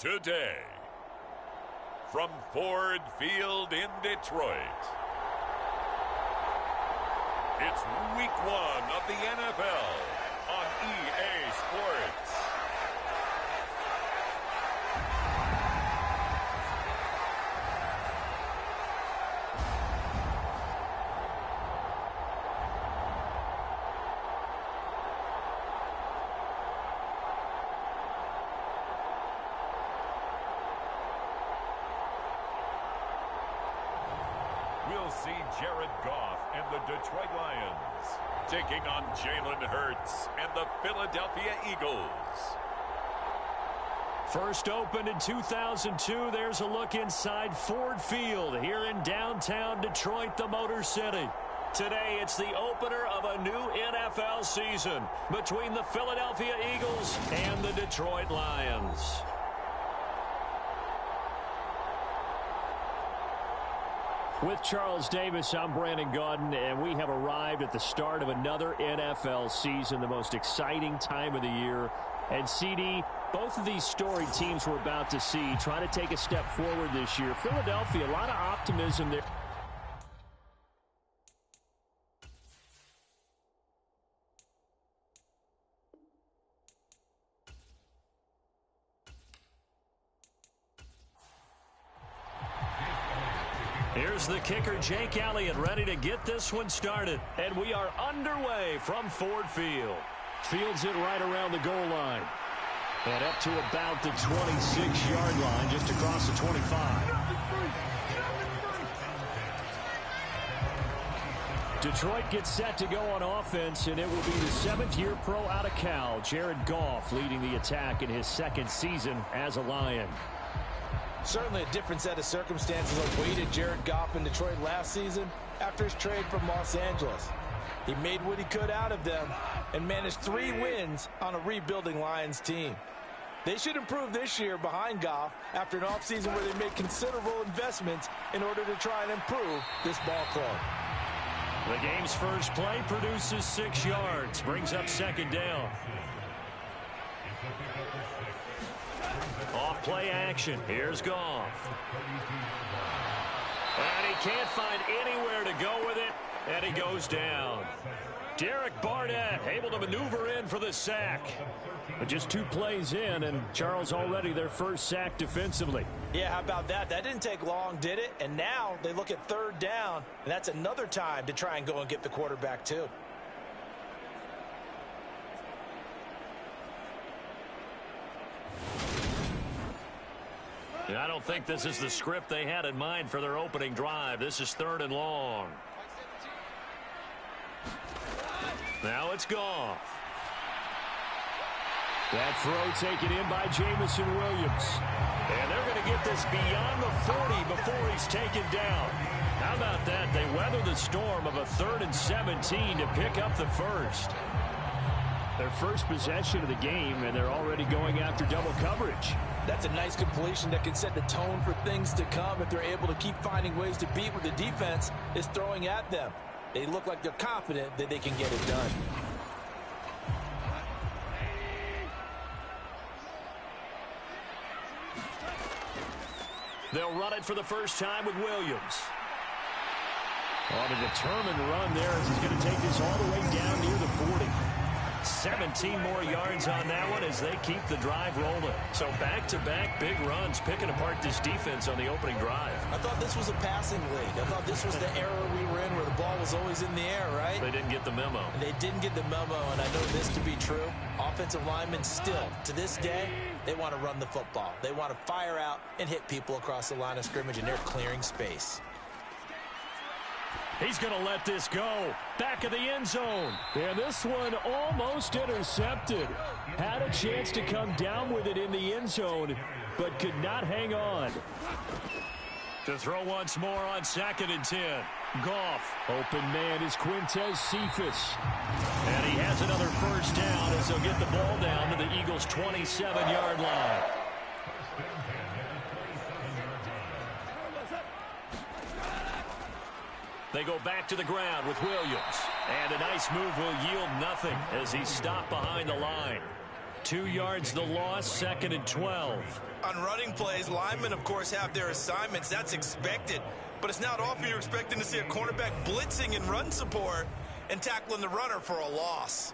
today. From Ford Field in Detroit, it's Week 1 of the NFL on EA Sports. We'll see Jared Goff and the Detroit Lions taking on Jalen Hurts and the Philadelphia Eagles. First opened in 2002, there's a look inside Ford Field here in downtown Detroit, the Motor City. Today, it's the opener of a new NFL season between the Philadelphia Eagles and the Detroit Lions. With Charles Davis, I'm Brandon Gaudin, and we have arrived at the start of another NFL season, the most exciting time of the year. And CD, both of these storied teams we're about to see trying to take a step forward this year. Philadelphia, a lot of optimism there. Here's the kicker, Jake Elliott, ready to get this one started. And we are underway from Ford Field. Fields it right around the goal line. And up to about the 26-yard line, just across the 25. Detroit gets set to go on offense, and it will be the 7th-year pro out of Cal, Jared Goff, leading the attack in his second season as a Lion. Certainly a different set of circumstances awaited Jared Goff in Detroit last season after his trade from Los Angeles. He made what he could out of them and managed 3 wins on a rebuilding Lions team. They should improve this year behind Goff after an offseason where they made considerable investments in order to try and improve this ball club. The game's first play produces 6 yards, brings up second down. Off play action. Here's Goff. And he can't find anywhere to go with it, and he goes down. Derek Barnett able to maneuver in for the sack. But just 2 plays in, and Charles already their first sack defensively. Yeah, how about that? That didn't take long, did it? And now they look at 3rd down, and that's another time to try and go and get the quarterback too. I don't think this is the script they had in mind for their opening drive. This is 3rd and long. Now it's Goff. That throw taken in by Jamison Williams. And they're going to get this beyond the 40 before he's taken down. How about that? They weather the storm of a 3rd and 17 to pick up the first. Their first possession of the game, and they're already going after double coverage. That's a nice completion that can set the tone for things to come if they're able to keep finding ways to beat what the defense is throwing at them. They look like they're confident that they can get it done. They'll run it for the first time with Williams. On a determined run there as he's going to take this all the way down near the 40. 17 more yards on that one as they keep the drive rolling. So back-to-back big runs picking apart this defense on the opening drive. I thought this was a passing league. I thought this was the era we were in where the ball was always in the air, right? They didn't get the memo. They didn't get the memo, and I know this to be true. Offensive linemen still, to this day, they want to run the football. They want to fire out and hit people across the line of scrimmage, and they're clearing space. He's going to let this go. Back of the end zone. And this one almost intercepted. Had a chance to come down with it in the end zone, but could not hang on. To throw once more on 2nd and 10. Goff. Open man is Quintez Cephas. And he has another first down as they'll get the ball down to the Eagles' 27-yard line. They go back to the ground with Williams. And a nice move will yield nothing as he's stopped behind the line. 2 yards the loss, 2nd and 12. On running plays, linemen, of course, have their assignments. That's expected. But it's not often you're expecting to see a cornerback blitzing in run support and tackling the runner for a loss.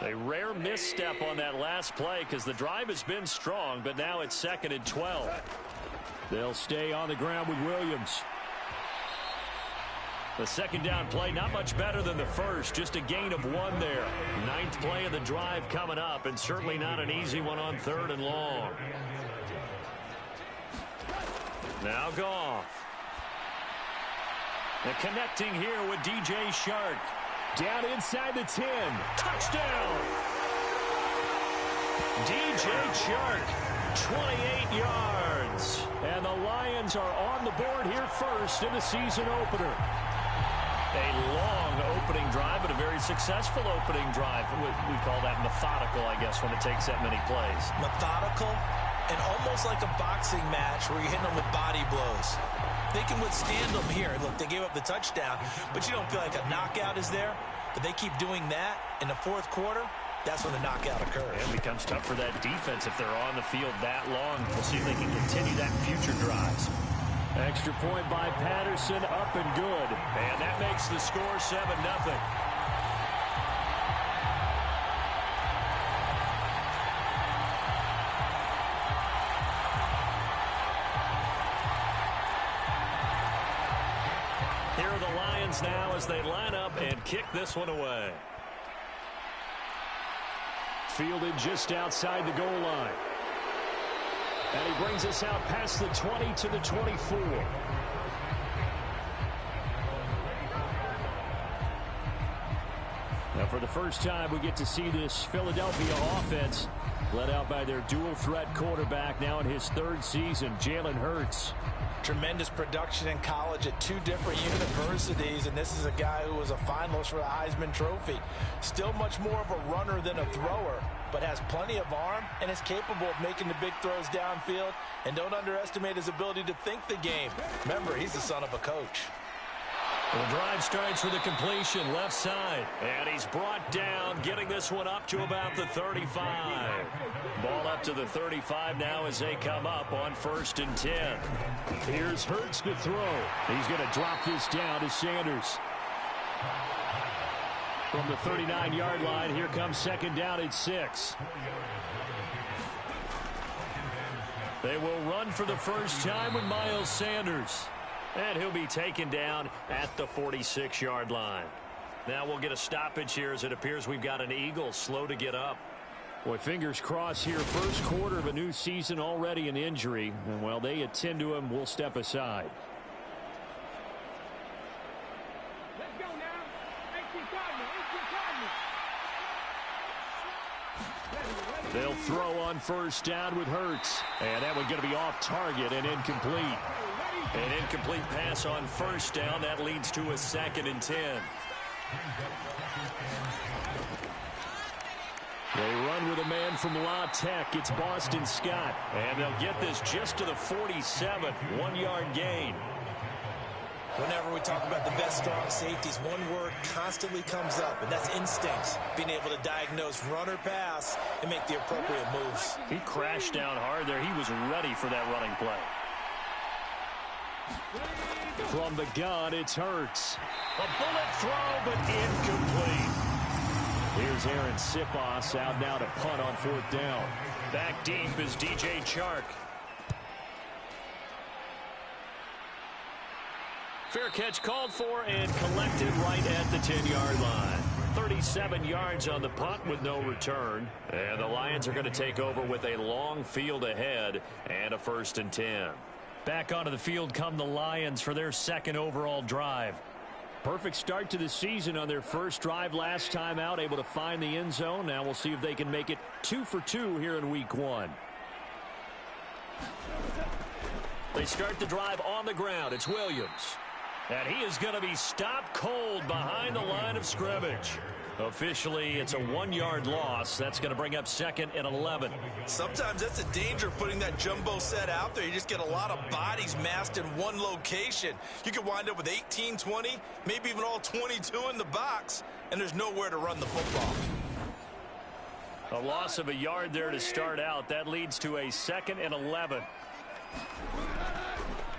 A rare misstep on that last play because the drive has been strong, but now it's 2nd and 12. They'll stay on the ground with Williams. The second down play, not much better than the first, just a gain of 1 there. 9th play of the drive coming up, and certainly not an easy one on 3rd and long. Now Goff. And connecting here with DJ Shark. Down inside the 10. Touchdown! DJ Shark, 28 yards. And the Lions are on the board here first in the season opener. A long opening drive, but a very successful opening drive. We call that methodical, I guess, when it takes that many plays. Methodical and almost like a boxing match where you're hitting them with body blows. They can withstand them here. Look, they gave up the touchdown, but you don't feel like a knockout is there. But they keep doing that in the 4th quarter. That's when the knockout occurs. It becomes tough for that defense if they're on the field that long. We'll see if they can continue that in future drives. Extra point by Patterson, up and good. And that makes the score 7-0. Here are the Lions now as they line up and kick this one away. Fielded just outside the goal line. And he brings us out past the 20 to the 24. Now for the first time we get to see this Philadelphia offense led out by their dual threat quarterback now in his 3rd season, Jalen Hurts. Tremendous production in college at 2 different universities, and this is a guy who was a finalist for the Heisman Trophy. Still much more of a runner than a thrower, but has plenty of arm and is capable of making the big throws downfield. And don't underestimate his ability to think the game. Remember, he's the son of a coach. The drive starts with a completion left side, and he's brought down, getting this one up to about the 35. Ball up to the 35 now as they come up on 1st and 10. Here's Hurts to throw. He's going to drop this down to Sanders. From the 39-yard line, here comes 2nd down at 6. They will run for the first time with Miles Sanders. And he'll be taken down at the 46-yard line. Now we'll get a stoppage here as it appears we've got an Eagle slow to get up. Boy, fingers crossed here. First quarter of a new season, already an injury. And while they attend to him, we'll step aside. Let's go now. They'll throw on 1st down with Hurts. And that one's going to be off target and incomplete. An incomplete pass on 1st down. That leads to a 2nd and 10. They run with a man from La Tech. It's Boston Scott. And they'll get this just to the 47. 1-yard gain. Whenever we talk about the best strong safeties, one word constantly comes up, and that's instincts. Being able to diagnose run or pass and make the appropriate moves. He crashed down hard there. He was ready for that running play. From the gun, it's Hurts. A bullet throw, but incomplete. Here's Aaron Sipos out now to punt on 4th down. Back deep is DJ Chark. Fair catch called for and collected right at the 10-yard line. 37 yards on the punt with no return. And the Lions are going to take over with a long field ahead and a 1st and 10. Back onto the field come the Lions for their 2nd overall drive. Perfect start to the season on their first drive last time out, able to find the end zone. Now we'll see if they can make it 2 for 2 here in week 1. They start the drive on the ground. It's Williams. And he is going to be stopped cold behind the line of scrimmage. Officially, it's a 1-yard loss. That's going to bring up 2nd and 11. Sometimes that's the danger of putting that jumbo set out there. You just get a lot of bodies massed in one location. You could wind up with 18, 20, maybe even all 22 in the box, and there's nowhere to run the football. A loss of a yard there to start out. That leads to a 2nd and 11.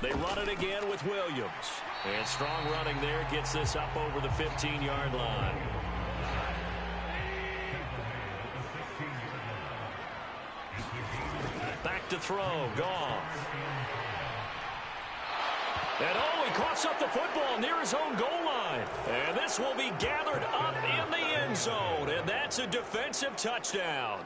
They run it again with Williams. And strong running there gets this up over the 15-yard line. Back to throw. Goff. And he coughs up the football near his own goal line. And this will be gathered up in the end zone. And that's a defensive touchdown.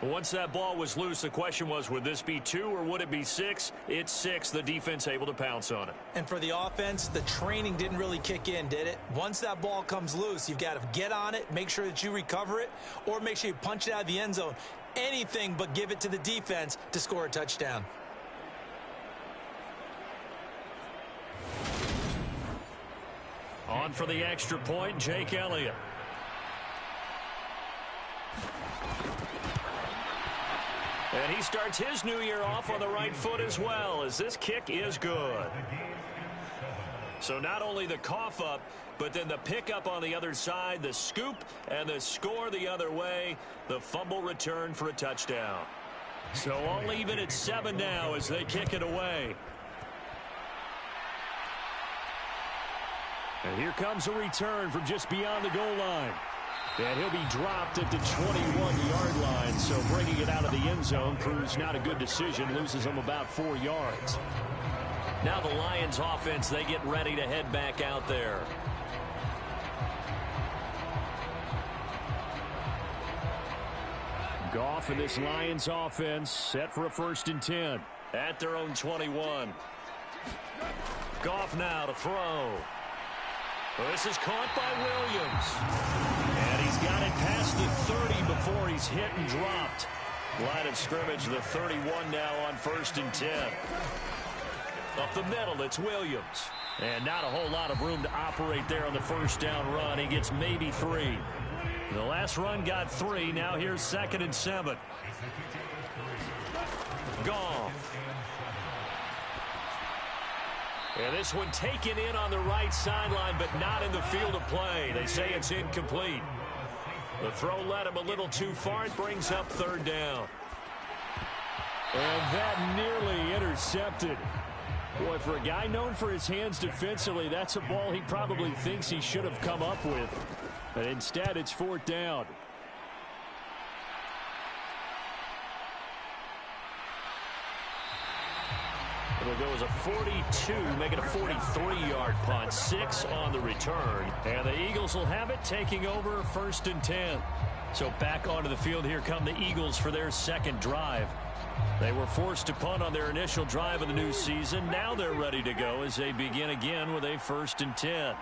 Once that ball was loose, the question was, would this be 2 or would it be 6? It's 6. The defense able to pounce on it. And for the offense, the training didn't really kick in, did it? Once that ball comes loose, you've got to get on it, make sure that you recover it, or make sure you punch it out of the end zone. Anything but give it to the defense to score a touchdown. On for the extra point, Jake Elliott. And he starts his new year off on the right foot as well, as this kick is good. So not only the cough up, but then the pickup on the other side, the scoop, and the score the other way, the fumble return for a touchdown. So all even at 7 now as they kick it away. And here comes a return from just beyond the goal line. And he'll be dropped at the 21-yard line. So bringing it out of the end zone proves not a good decision. Loses him about 4 yards. Now the Lions offense, they get ready to head back out there. Goff and this Lions offense set for a 1st and 10 at their own 21. Goff now to throw. Well, this is caught by Williams. And he's got it past the 30 before he's hit and dropped. Line of scrimmage, the 31 now on 1st and 10. Up the middle, it's Williams. And not a whole lot of room to operate there on the 1st down run. He gets maybe 3. The last run got 3. Now here's 2nd and 7. Goff. And this one taken in on the right sideline, but not in the field of play. They say it's incomplete. The throw led him a little too far. It brings up 3rd down. And that nearly intercepted. Boy, for a guy known for his hands defensively, that's a ball he probably thinks he should have come up with. But instead, it's 4th down. It'll go as a 42, make it a 43-yard punt. 6 on the return. And the Eagles will have it, taking over 1st and 10. So back onto the field, here come the Eagles for their 2nd drive. They were forced to punt on their initial drive of the new season. Now they're ready to go as they begin again with a 1st and 10.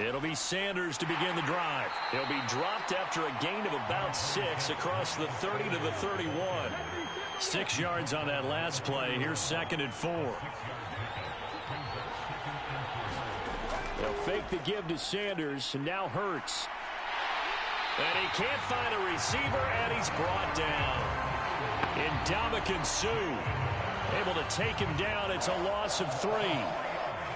It'll be Sanders to begin the drive. He'll be dropped after a gain of about 6 across the 30 to the 31. 6 yards on that last play. Here's 2nd and 4. They'll fake the give to Sanders, and now Hurts. And he can't find a receiver, and he's brought down. Ndamukong Suh able to take him down. It's a loss of 3.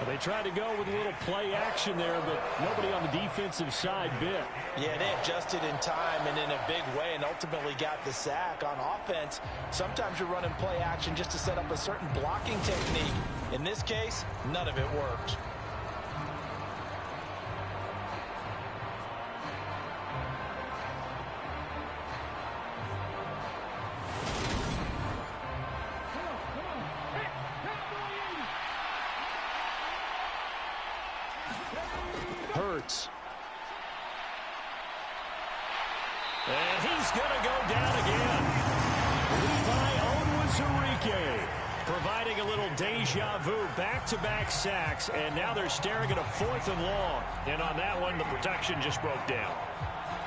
They tried to go with a little play action there, but nobody on the defensive side bit. Yeah, they adjusted in time and in a big way and ultimately got the sack. On offense, sometimes you're running play action just to set up a certain blocking technique. In this case, none of it worked. Hurts. And he's going to go down again. Levi Onwuzurike providing a little deja vu. Back-to-back sacks, and now they're staring at a 4th and long. And on that one, the protection just broke down.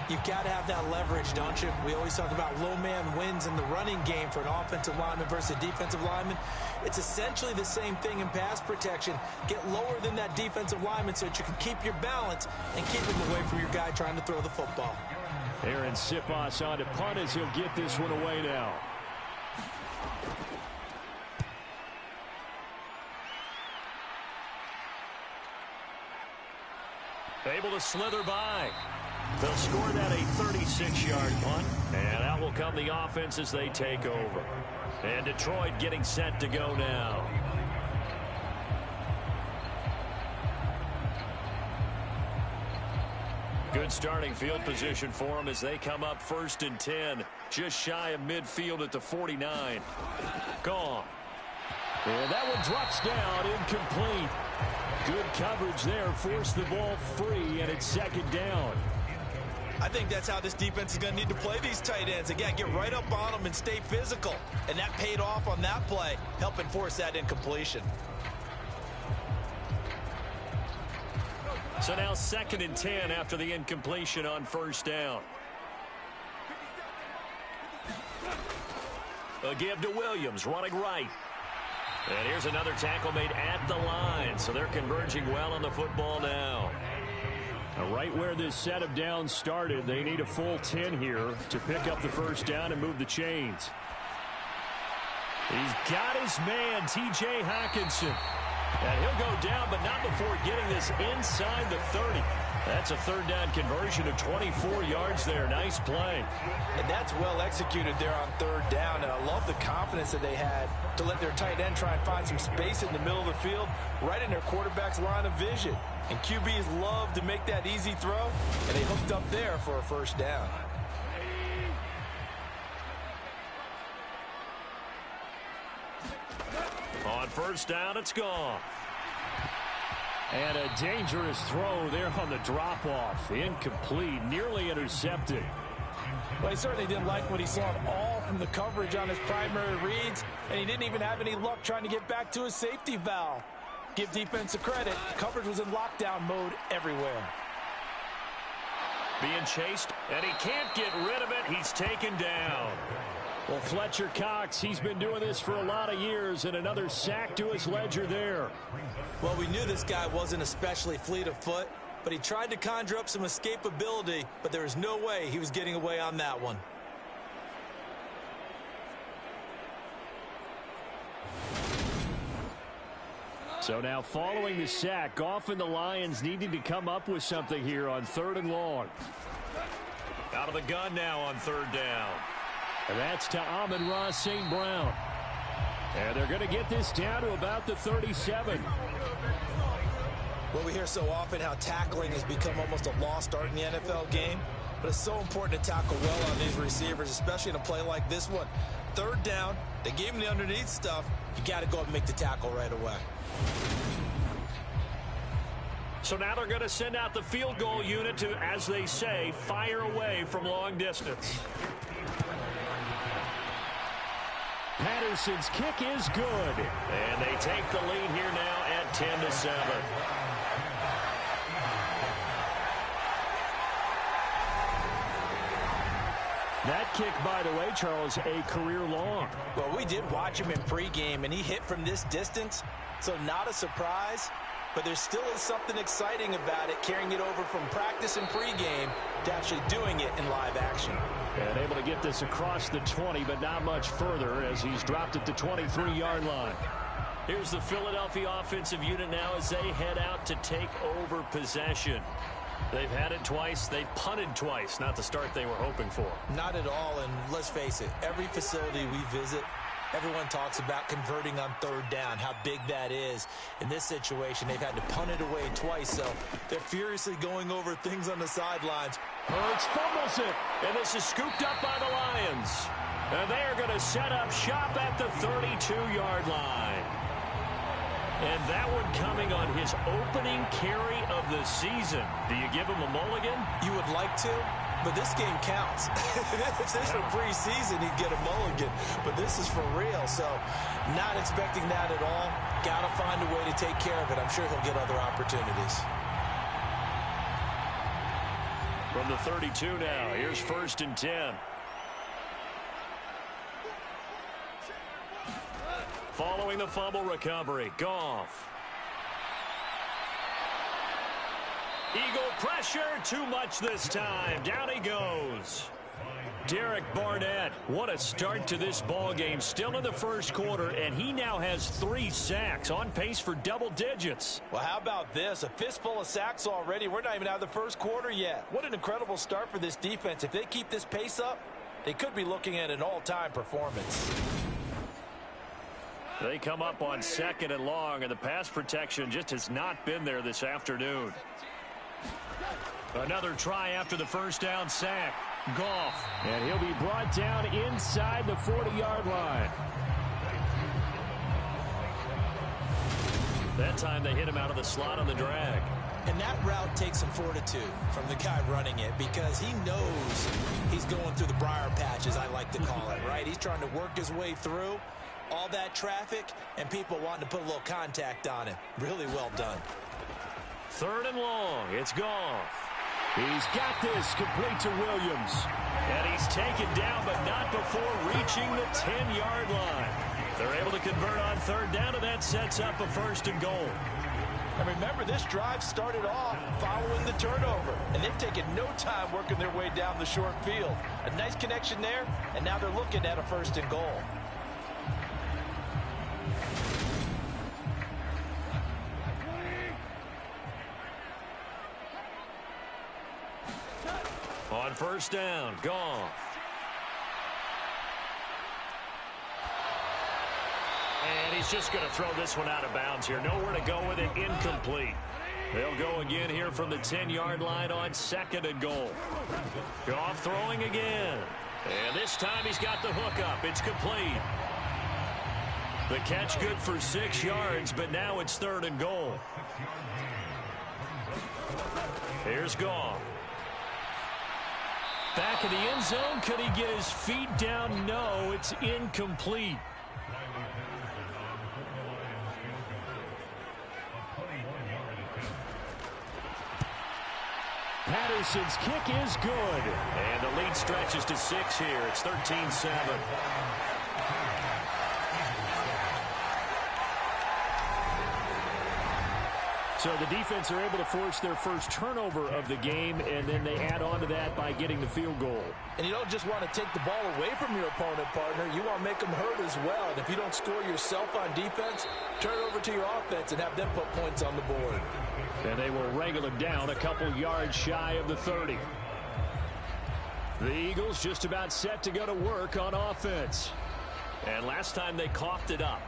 You've got to have that leverage, don't you? We always talk about low man wins in the running game for an offensive lineman versus a defensive lineman. It's essentially the same thing in pass protection. Get lower than that defensive lineman so that you can keep your balance and keep him away from your guy trying to throw the football. Aaron Siposs on to punt as he'll get this one away now. Able to slither by. They'll score that a 36-yard punt, and out will come the offense as they take over. And Detroit getting set to go now. Good starting field position for them as they come up 1st and 10. Just shy of midfield at the 49. Gone. And that one drops down, incomplete. Good coverage there, forced the ball free, and it's 2nd down. I think that's how this defense is going to need to play these tight ends. Again, get right up on them and stay physical. And that paid off on that play, helping force that incompletion. So now 2nd and 10 after the incompletion on 1st down. A give to Williams, running right. And here's another tackle made at the line, so they're converging well on the football now. Right where this set of downs started, they need a full 10 here to pick up the 1st down and move the chains. He's got his man, T.J. Hockenson. And he'll go down, but not before getting this inside the 30. That's a 3rd down conversion of 24 yards there. Nice play. And that's well executed there on 3rd down. And I love the confidence that they had to let their tight end try and find some space in the middle of the field, right in their quarterback's line of vision. And QBs love to make that easy throw, and they hooked up there for a 1st down. On 1st down, it's gone. And a dangerous throw there on the drop-off. Incomplete, nearly intercepted. Well, he certainly didn't like what he saw at all from the coverage on his primary reads, and he didn't even have any luck trying to get back to his safety valve. Give defense a credit. Coverage was in lockdown mode everywhere. Being chased, and he can't get rid of it. He's taken down. Well, Fletcher Cox, he's been doing this for a lot of years, and another sack to his ledger there. Well, we knew this guy wasn't especially fleet of foot, but he tried to conjure up some escapability, but there was no way he was getting away on that one. So now following the sack, Goff and the Lions needing to come up with something here on 3rd and long. Out of the gun now on 3rd down. And that's to Amon-Ra St. Brown. And they're going to get this down to about the 37. Well, we hear so often how tackling has become almost a lost art in the NFL game. But it's so important to tackle well on these receivers, especially in a play like this one. 3rd down, they gave him the underneath stuff. You got to go and make the tackle right away. So now they're going to send out the field goal unit to, as they say, fire away from long distance. Patterson's kick is good. And they take the lead here now at 10-7. That kick, by the way, Charles, a career long. Well, we did watch him in pregame, and he hit from this distance, so not a surprise. But there still is something exciting about it, carrying it over from practice and pregame to actually doing it in live action. And able to get this across the 20, but not much further as he's dropped at the 23-yard line. Here's the Philadelphia offensive unit now as they head out to take over possession. They've had it twice. They've punted twice. Not the start they were hoping for. Not at all, and let's face it, every facility we visit, everyone talks about converting on 3rd down, how big that is. In this situation, they've had to punt it away twice, so they're furiously going over things on the sidelines. Hurts fumbles it, and this is scooped up by the Lions. And they are going to set up shop at the 32-yard line. And that one coming on his opening carry of the season. Do you give him a mulligan? You would like to, but this game counts. If this were preseason, he'd get a mulligan. But this is for real, so not expecting that at all. Got to find a way to take care of it. I'm sure he'll get other opportunities. From the 32 now, here's 1st and 10. Following the fumble recovery, Goff. Eagle pressure, too much this time. Down he goes. Derek Barnett, what a start to this ball game. Still in the first quarter, and he now has 3 sacks, on pace for double digits. Well, how about this? A fistful of sacks already. We're not even out of the first quarter yet. What an incredible start for this defense. If they keep this pace up, they could be looking at an all-time performance. They come up on 2nd and long, and the pass protection just has not been there this afternoon. Another try after the first down sack. Goff. And he'll be brought down inside the 40-yard line. That time they hit him out of the slot on the drag. And that route takes some fortitude from the guy running it, because he knows he's going through the briar patch, as I like to call it, right? He's trying to work his way through all that traffic and people wanting to put a little contact on him. Really well done. 3rd and long. It's Goff. He's got this, complete to Williams. And he's taken down, but not before reaching the 10-yard line. They're able to convert on 3rd down, and that sets up a 1st and goal. And remember, this drive started off following the turnover, and they've taken no time working their way down the short field. A nice connection there, and now they're looking at a 1st and goal. On 1st down, Goff. And he's just going to throw this one out of bounds here. Nowhere to go with it, incomplete. They'll go again here from the 10-yard line on 2nd and goal. Goff throwing again. And this time he's got the hook up. It's complete. The catch good for 6 yards, but now it's 3rd and goal. Here's Goff. Back in the end zone. Could he get his feet down? No, it's incomplete. Patterson's kick is good. And the lead stretches to 6 here. It's 13-7. So the defense are able to force their first turnover of the game, and then they add on to that by getting the field goal. And you don't just want to take the ball away from your opponent, partner. You want to make them hurt as well. And if you don't score yourself on defense, turn it over to your offense and have them put points on the board. And they will wrangle him down a couple yards shy of the 30. The Eagles just about set to go to work on offense. And last time they coughed it up.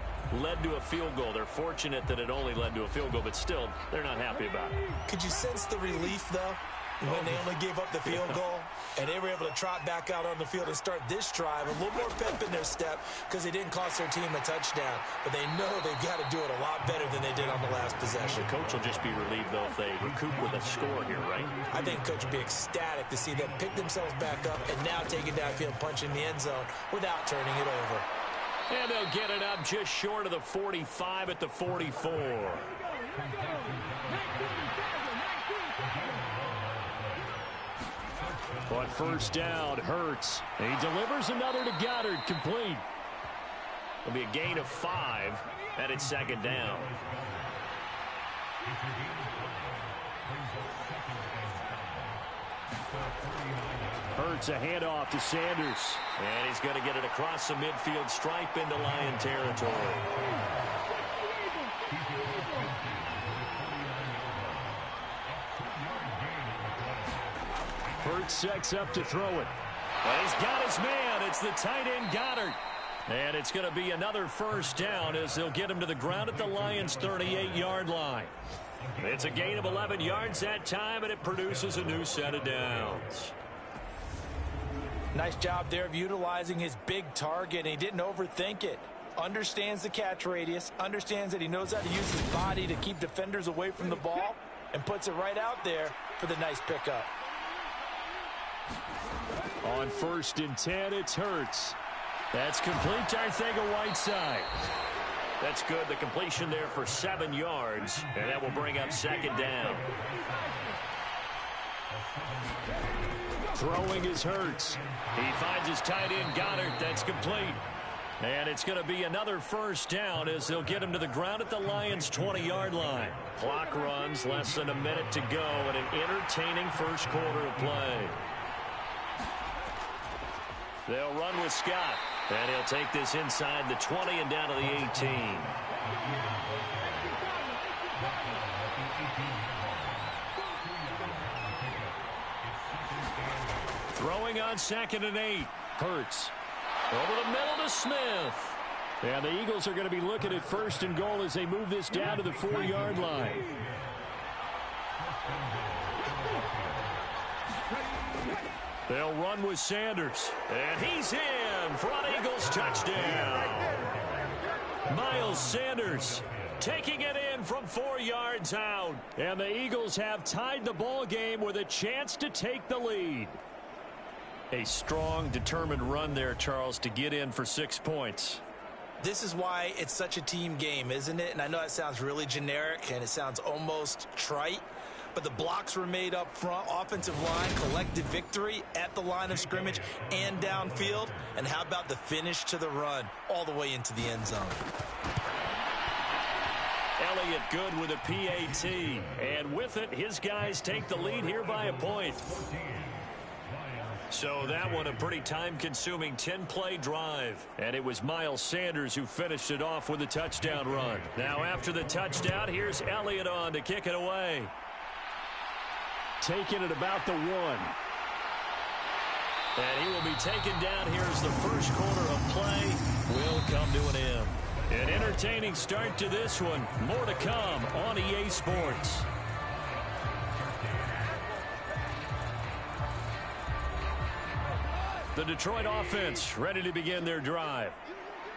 Led to a field goal. They're fortunate that it only led to a field goal, but still, they're not happy about it. Could you sense the relief, though, when they only gave up the field goal and they were able to trot back out on the field and start this drive? A little more pep in their step because they didn't cost their team a touchdown, but they know they've got to do it a lot better than they did on the last possession. The coach will just be relieved, though, if they recoup with a score here, right? I think coach will be ecstatic to see them pick themselves back up and now take it downfield, punch in the end zone without turning it over. And they'll get it up just short of the 45 at the 44. On 1st down, Hurts. He delivers another to Goddard, complete. It'll be a gain of 5, and it's 2nd down. Hurts a handoff to Sanders. And he's going to get it across the midfield stripe into Lion territory. Hurts sets up to throw it. But he's got his man. It's the tight end Goddard. And it's going to be another 1st down as they'll get him to the ground at the Lions' 38-yard line. It's a gain of 11 yards that time, and it produces a new set of downs. Nice job there of utilizing his big target. He didn't overthink it. Understands the catch radius. Understands that he knows how to use his body to keep defenders away from the ball. And puts it right out there for the nice pickup. On 1st and 10, it's Hurts. That's complete to Arcega-Whiteside. That's good. The completion there for 7 yards. And that will bring up 2nd down. Throwing is Hurts. He finds his tight end, Goddard. That's complete. And it's going to be another first down as they'll get him to the ground at the Lions' 20-yard line. Clock runs, less than a minute to go in an entertaining first quarter of play. They'll run with Scott. And he'll take this inside the 20 and down to the 18. Throwing on 2nd and 8. Hurts. Over the middle to Smith. And the Eagles are going to be looking at 1st and goal as they move this down to the 4-yard line. They'll run with Sanders. And he's in. Front Eagles touchdown. Miles Sanders taking it in from 4 yards out. And the Eagles have tied the ball game with a chance to take the lead. A strong, determined run there, Charles, to get in for 6 points. This is why it's such a team game, isn't it? And I know that sounds really generic and it sounds almost trite, but the blocks were made up front. Offensive line, collective victory at the line of scrimmage and downfield. And how about the finish to the run all the way into the end zone? Elliott good with a PAT. And with it, his guys take the lead here by a point. So that one a pretty time-consuming 10-play drive. And it was Miles Sanders who finished it off with a touchdown run. Now after the touchdown, here's Elliott on to kick it away. Taking it about the 1. And he will be taken down here as the first quarter of play will come to an end. An entertaining start to this one. More to come on EA Sports. The Detroit offense ready to begin their drive.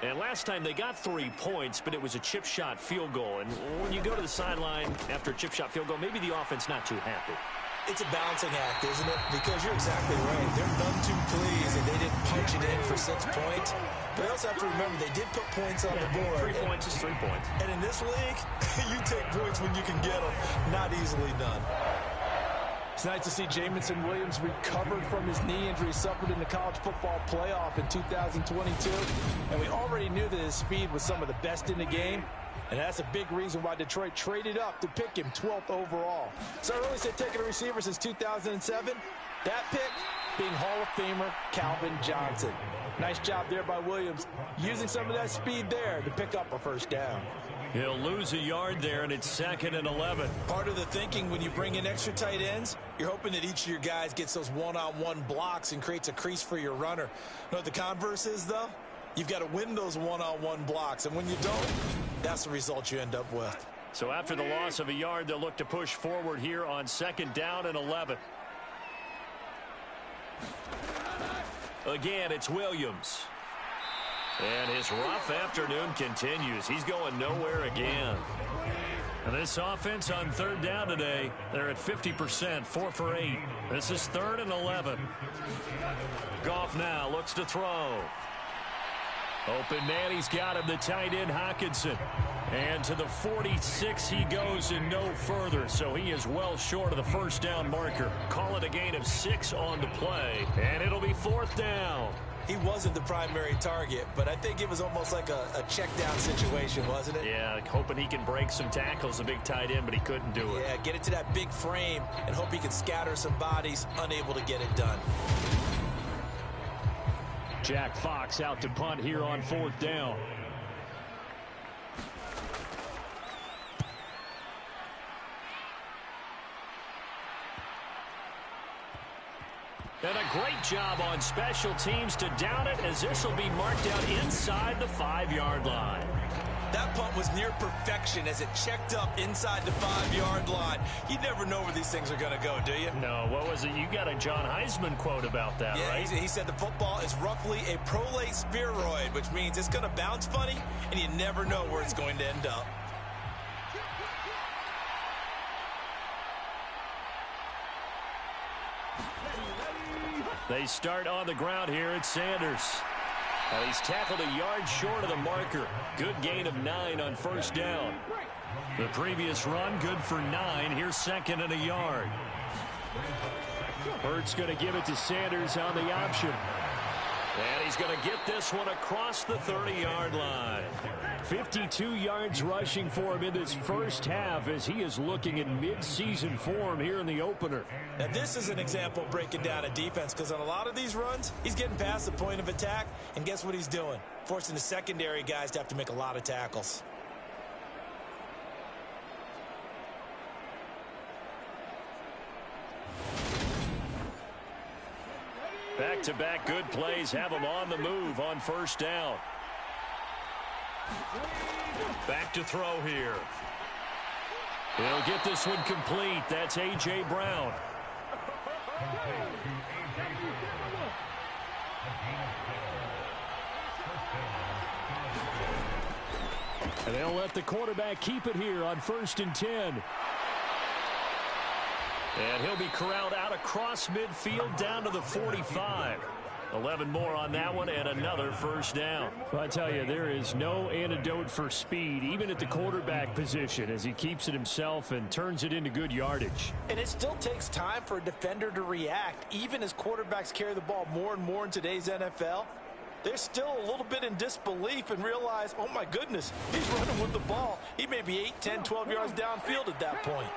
And last time they got 3 points, but it was a chip shot field goal. And when you go to the sideline after a chip shot field goal, maybe the offense not too happy. It's a balancing act, isn't it? Because you're exactly right. They're none too pleased and they didn't punch it in for 6 points. But you also have to remember they did put points on the board. 3 points is 3 points. And in this league, you take points when you can get them. Not easily done. It's nice to see Jamison Williams recovered from his knee injury suffered in the college football playoff in 2022. And we already knew that his speed was some of the best in the game. And that's a big reason why Detroit traded up to pick him 12th overall. So I really said taking a receiver since 2007. That pick being Hall of Famer Calvin Johnson. Nice job there by Williams, using some of that speed there to pick up a first down. He'll lose a yard there, and it's 2nd and 11. Part of the thinking when you bring in extra tight ends, you're hoping that each of your guys gets those one-on-one blocks and creates a crease for your runner. You know what the converse is, though? You've got to win those one-on-one blocks, and when you don't, that's the result you end up with. So after the loss of a yard, they'll look to push forward here on 2nd down and 11. Again, it's Williams. And his rough afternoon continues. He's going nowhere again. And this offense on 3rd down today, they're at 50%, 4 for 8. This is 3rd and 11. Goff now looks to throw. Open man, he's got him, the tight end Hockenson. And to the 46 he goes and no further. So he is well short of the first down marker. Call it a gain of 6 on the play. And it'll be 4th down. He wasn't the primary target, but I think it was almost like a check down situation, wasn't it? Yeah, like hoping he can break some tackles, a big tight end, but he couldn't do it. Yeah, get it to that big frame and hope he can scatter some bodies, unable to get it done. Jack Fox out to punt here on 4th down. And a great job on special teams to down it, as this will be marked out inside the 5-yard line. That punt was near perfection as it checked up inside the 5-yard line. You never know where these things are going to go, do you? No, what was it? You got a John Heisman quote about that, right? He said the football is roughly a prolate spheroid, which means it's going to bounce funny, and you never know where it's going to end up. They start on the ground here at Sanders. And he's tackled a yard short of the marker. Good gain of 9 on first down. The previous run, good for 9. Here's 2nd and a yard. Hurts going to give it to Sanders on the option. And he's going to get this one across the 30-yard line. 52 yards rushing for him in this first half as he is looking in mid-season form here in the opener. Now, this is an example of breaking down a defense, because on a lot of these runs, he's getting past the point of attack, and guess what he's doing? Forcing the secondary guys to have to make a lot of tackles. Back-to-back good plays have him on the move on first down. Back to throw here. He'll get this one complete. That's A.J. Brown. And they'll let the quarterback keep it here on 1st and 10. And he'll be corralled out across midfield down to the 45. 11 more on that one and another first down. Well, I tell you, there is no antidote for speed, even at the quarterback position, as he keeps it himself and turns it into good yardage. And it still takes time for a defender to react, even as quarterbacks carry the ball more and more in today's NFL. They're still a little bit in disbelief and realize, oh my goodness, he's running with the ball. He may be 8, 10, 12 yards downfield at that point.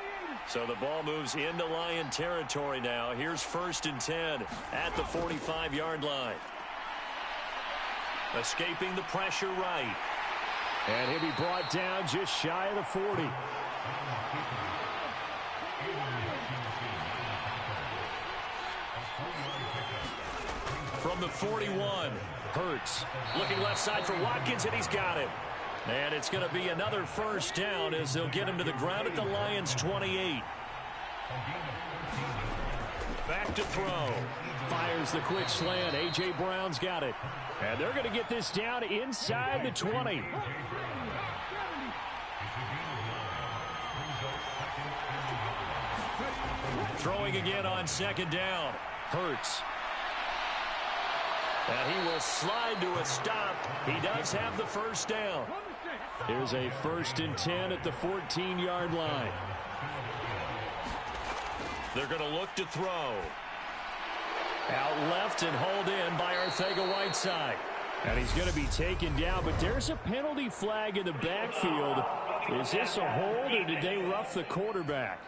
So the ball moves into Lion territory now. Here's 1st and 10 at the 45-yard line. Escaping the pressure right. And he'll be brought down just shy of the 40. From the 41, Hurts looking left side for Watkins, and he's got it. And it's going to be another first down as they'll get him to the ground at the Lions' 28. Back to throw. Fires the quick slant. A.J. Brown's got it. And they're going to get this down inside the 20. Throwing again on 2nd down. Hurts. And he will slide to a stop. He does have the first down. Here's a 1st and 10 at the 14-yard line. They're going to look to throw. Out left and hauled in by Arcega-Whiteside. And he's going to be taken down, but there's a penalty flag in the backfield. Is this a hold, or did they rough the quarterback?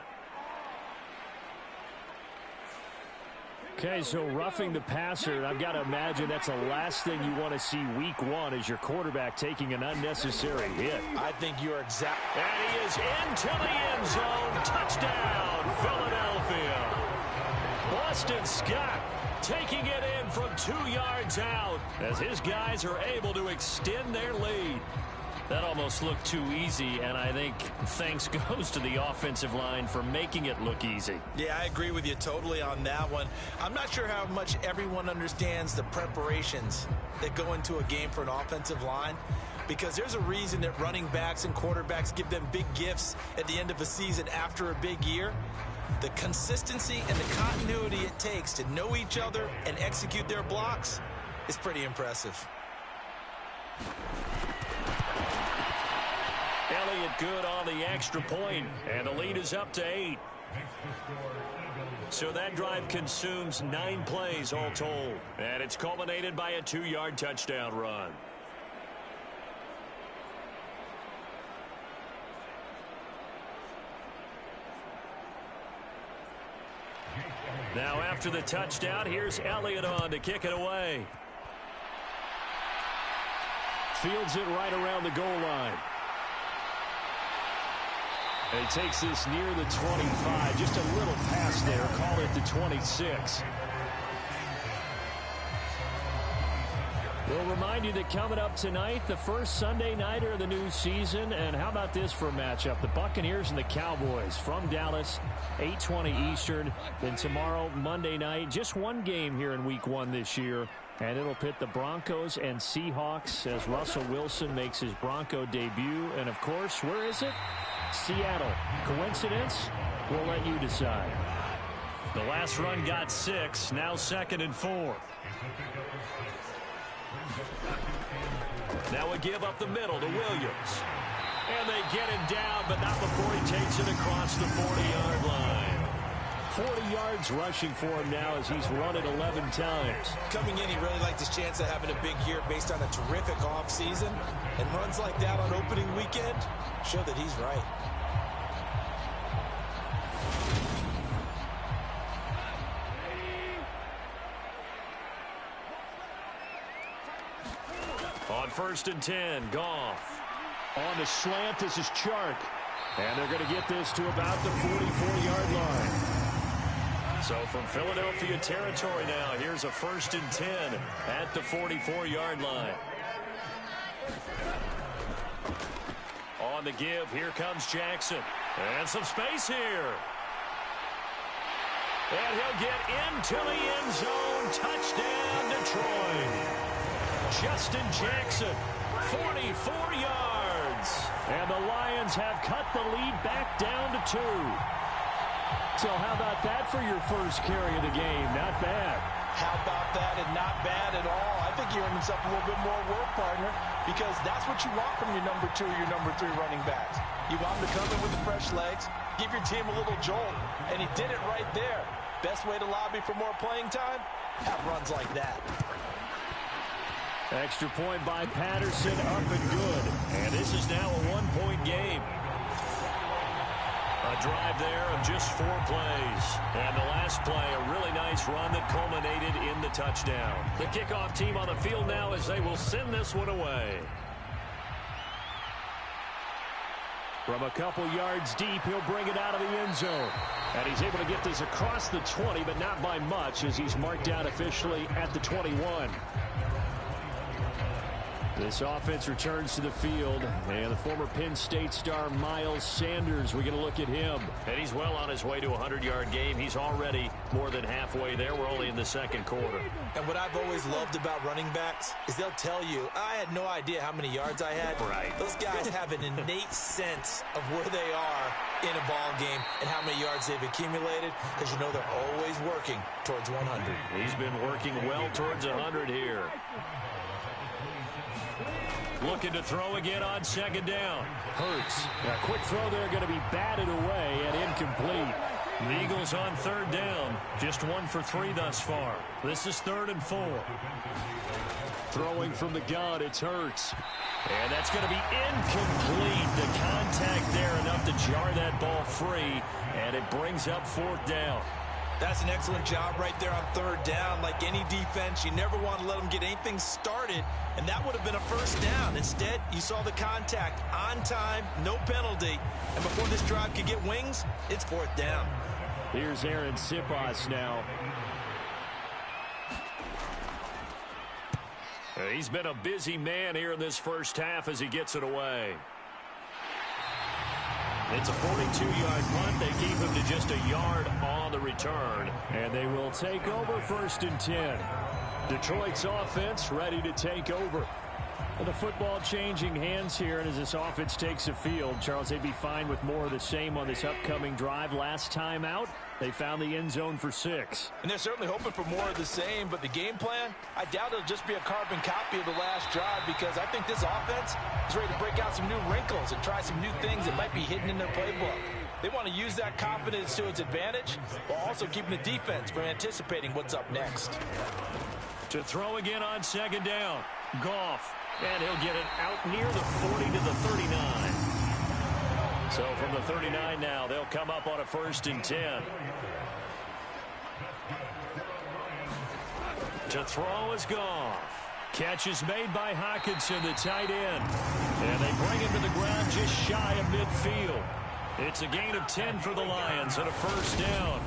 Okay, so roughing the passer, I've got to imagine that's the last thing you want to see week 1 is your quarterback taking an unnecessary hit. I think you're exact. And he is into the end zone. Touchdown, Philadelphia. Boston Scott taking it in from 2 yards out as his guys are able to extend their lead. That almost looked too easy, and I think thanks goes to the offensive line for making it look easy. Yeah, I agree with you totally on that one. I'm not sure how much everyone understands the preparations that go into a game for an offensive line, because there's a reason that running backs and quarterbacks give them big gifts at the end of a season after a big year. The consistency and the continuity it takes to know each other and execute their blocks is pretty impressive. Elliott good on the extra point, and the lead is up to 8. So that drive consumes 9 plays all told, and it's culminated by a 2-yard touchdown run. Now after the touchdown, here's Elliott on to kick it away. Fields it right around the goal line. And he takes this near the 25. Just a little pass there. Call it the 26. We'll remind you that coming up tonight, the first Sunday nighter of the new season. And how about this for a matchup? The Buccaneers and the Cowboys from Dallas, 8:20 Eastern. Then tomorrow, Monday night, just one game here in Week 1 this year. And it'll pit the Broncos and Seahawks as Russell Wilson makes his Bronco debut. And, of course, where is it? Seattle. Coincidence? We'll let you decide. The last run got 6. Now 2nd and 4. Now a give up the middle to Williams. And they get him down, but not before he takes it across the 40-yard line. 40 yards rushing for him now as he's run it 11 times. Coming in, he really liked his chance of having a big year based on a terrific offseason. And runs like that on opening weekend show that he's right. On 1st and 10, Goff. On the slant, this is Chark. And they're going to get this to about the 44-yard line. So from Philadelphia territory now, here's a 1st and 10 at the 44-yard line. On the give, here comes Jackson. And some space here. And he'll get into the end zone. Touchdown, Detroit. Justin Jackson, 44 yards. And the Lions have cut the lead back down to 2. So how about that for your first carry of the game? Not bad. How about that, and not bad at all. I think he earned himself a little bit more work, partner, because that's what you want from your number 2 or your number 3 running backs. You want him to come in with the fresh legs, give your team a little jolt, and he did it right there. Best way to lobby for more playing time? Have runs like that. Extra point by Patterson, up and good. And this is now a 1-point game. A drive there of just 4 plays. And the last play, a really nice run that culminated in the touchdown. The kickoff team on the field now as they will send this one away. From a couple yards deep, he'll bring it out of the end zone. And he's able to get this across the 20, but not by much as he's marked out officially at the 21. This offense returns to the field, and the former Penn State star Miles Sanders, we're going to look at him. And he's well on his way to a 100-yard game. He's already more than halfway there. We're only in the second quarter. And what I've always loved about running backs is they'll tell you, I had no idea how many yards I had. Right. Those guys have an innate sense of where they are in a ball game and how many yards they've accumulated, because you know they're always working towards 100. He's been working well towards 100 here. Looking to throw again on 2nd down. Hurts. A quick throw there going to be batted away and incomplete. The Eagles on 3rd down. Just 1 for 3 thus far. This is 3rd and 4. Throwing from the gun, it's Hurts. And that's going to be incomplete. The contact there enough to jar that ball free. And it brings up 4th down. That's an excellent job right there on 3rd down. Like any defense, you never want to let them get anything started, and that would have been a 1st down. Instead, you saw the contact on time, no penalty, and before this drive could get wings, it's 4th down. Here's Aaron Sipas now. He's been a busy man here in this first half as he gets it away. It's a 42-yard punt. They keep him to just a yard on the return. And they will take over 1st and 10. Detroit's offense ready to take over. And the football changing hands here, and as this offense takes the field, Charles, they'd be fine with more of the same on this upcoming drive. Last time out, they found the end zone for 6. And they're certainly hoping for more of the same, but the game plan, I doubt it'll just be a carbon copy of the last drive, because I think this offense is ready to break out some new wrinkles and try some new things that might be hidden in their playbook. They want to use that confidence to its advantage while also keeping the defense from anticipating what's up next. To throw again on 2nd down, Goff. And he'll get it out near the 40 to the 39. So from the 39 now, they'll come up on a 1st and 10. To throw is Goff. Catch is made by Hockenson, the tight end. And they bring him to the ground just shy of midfield. It's a gain of 10 for the Lions and a 1st down.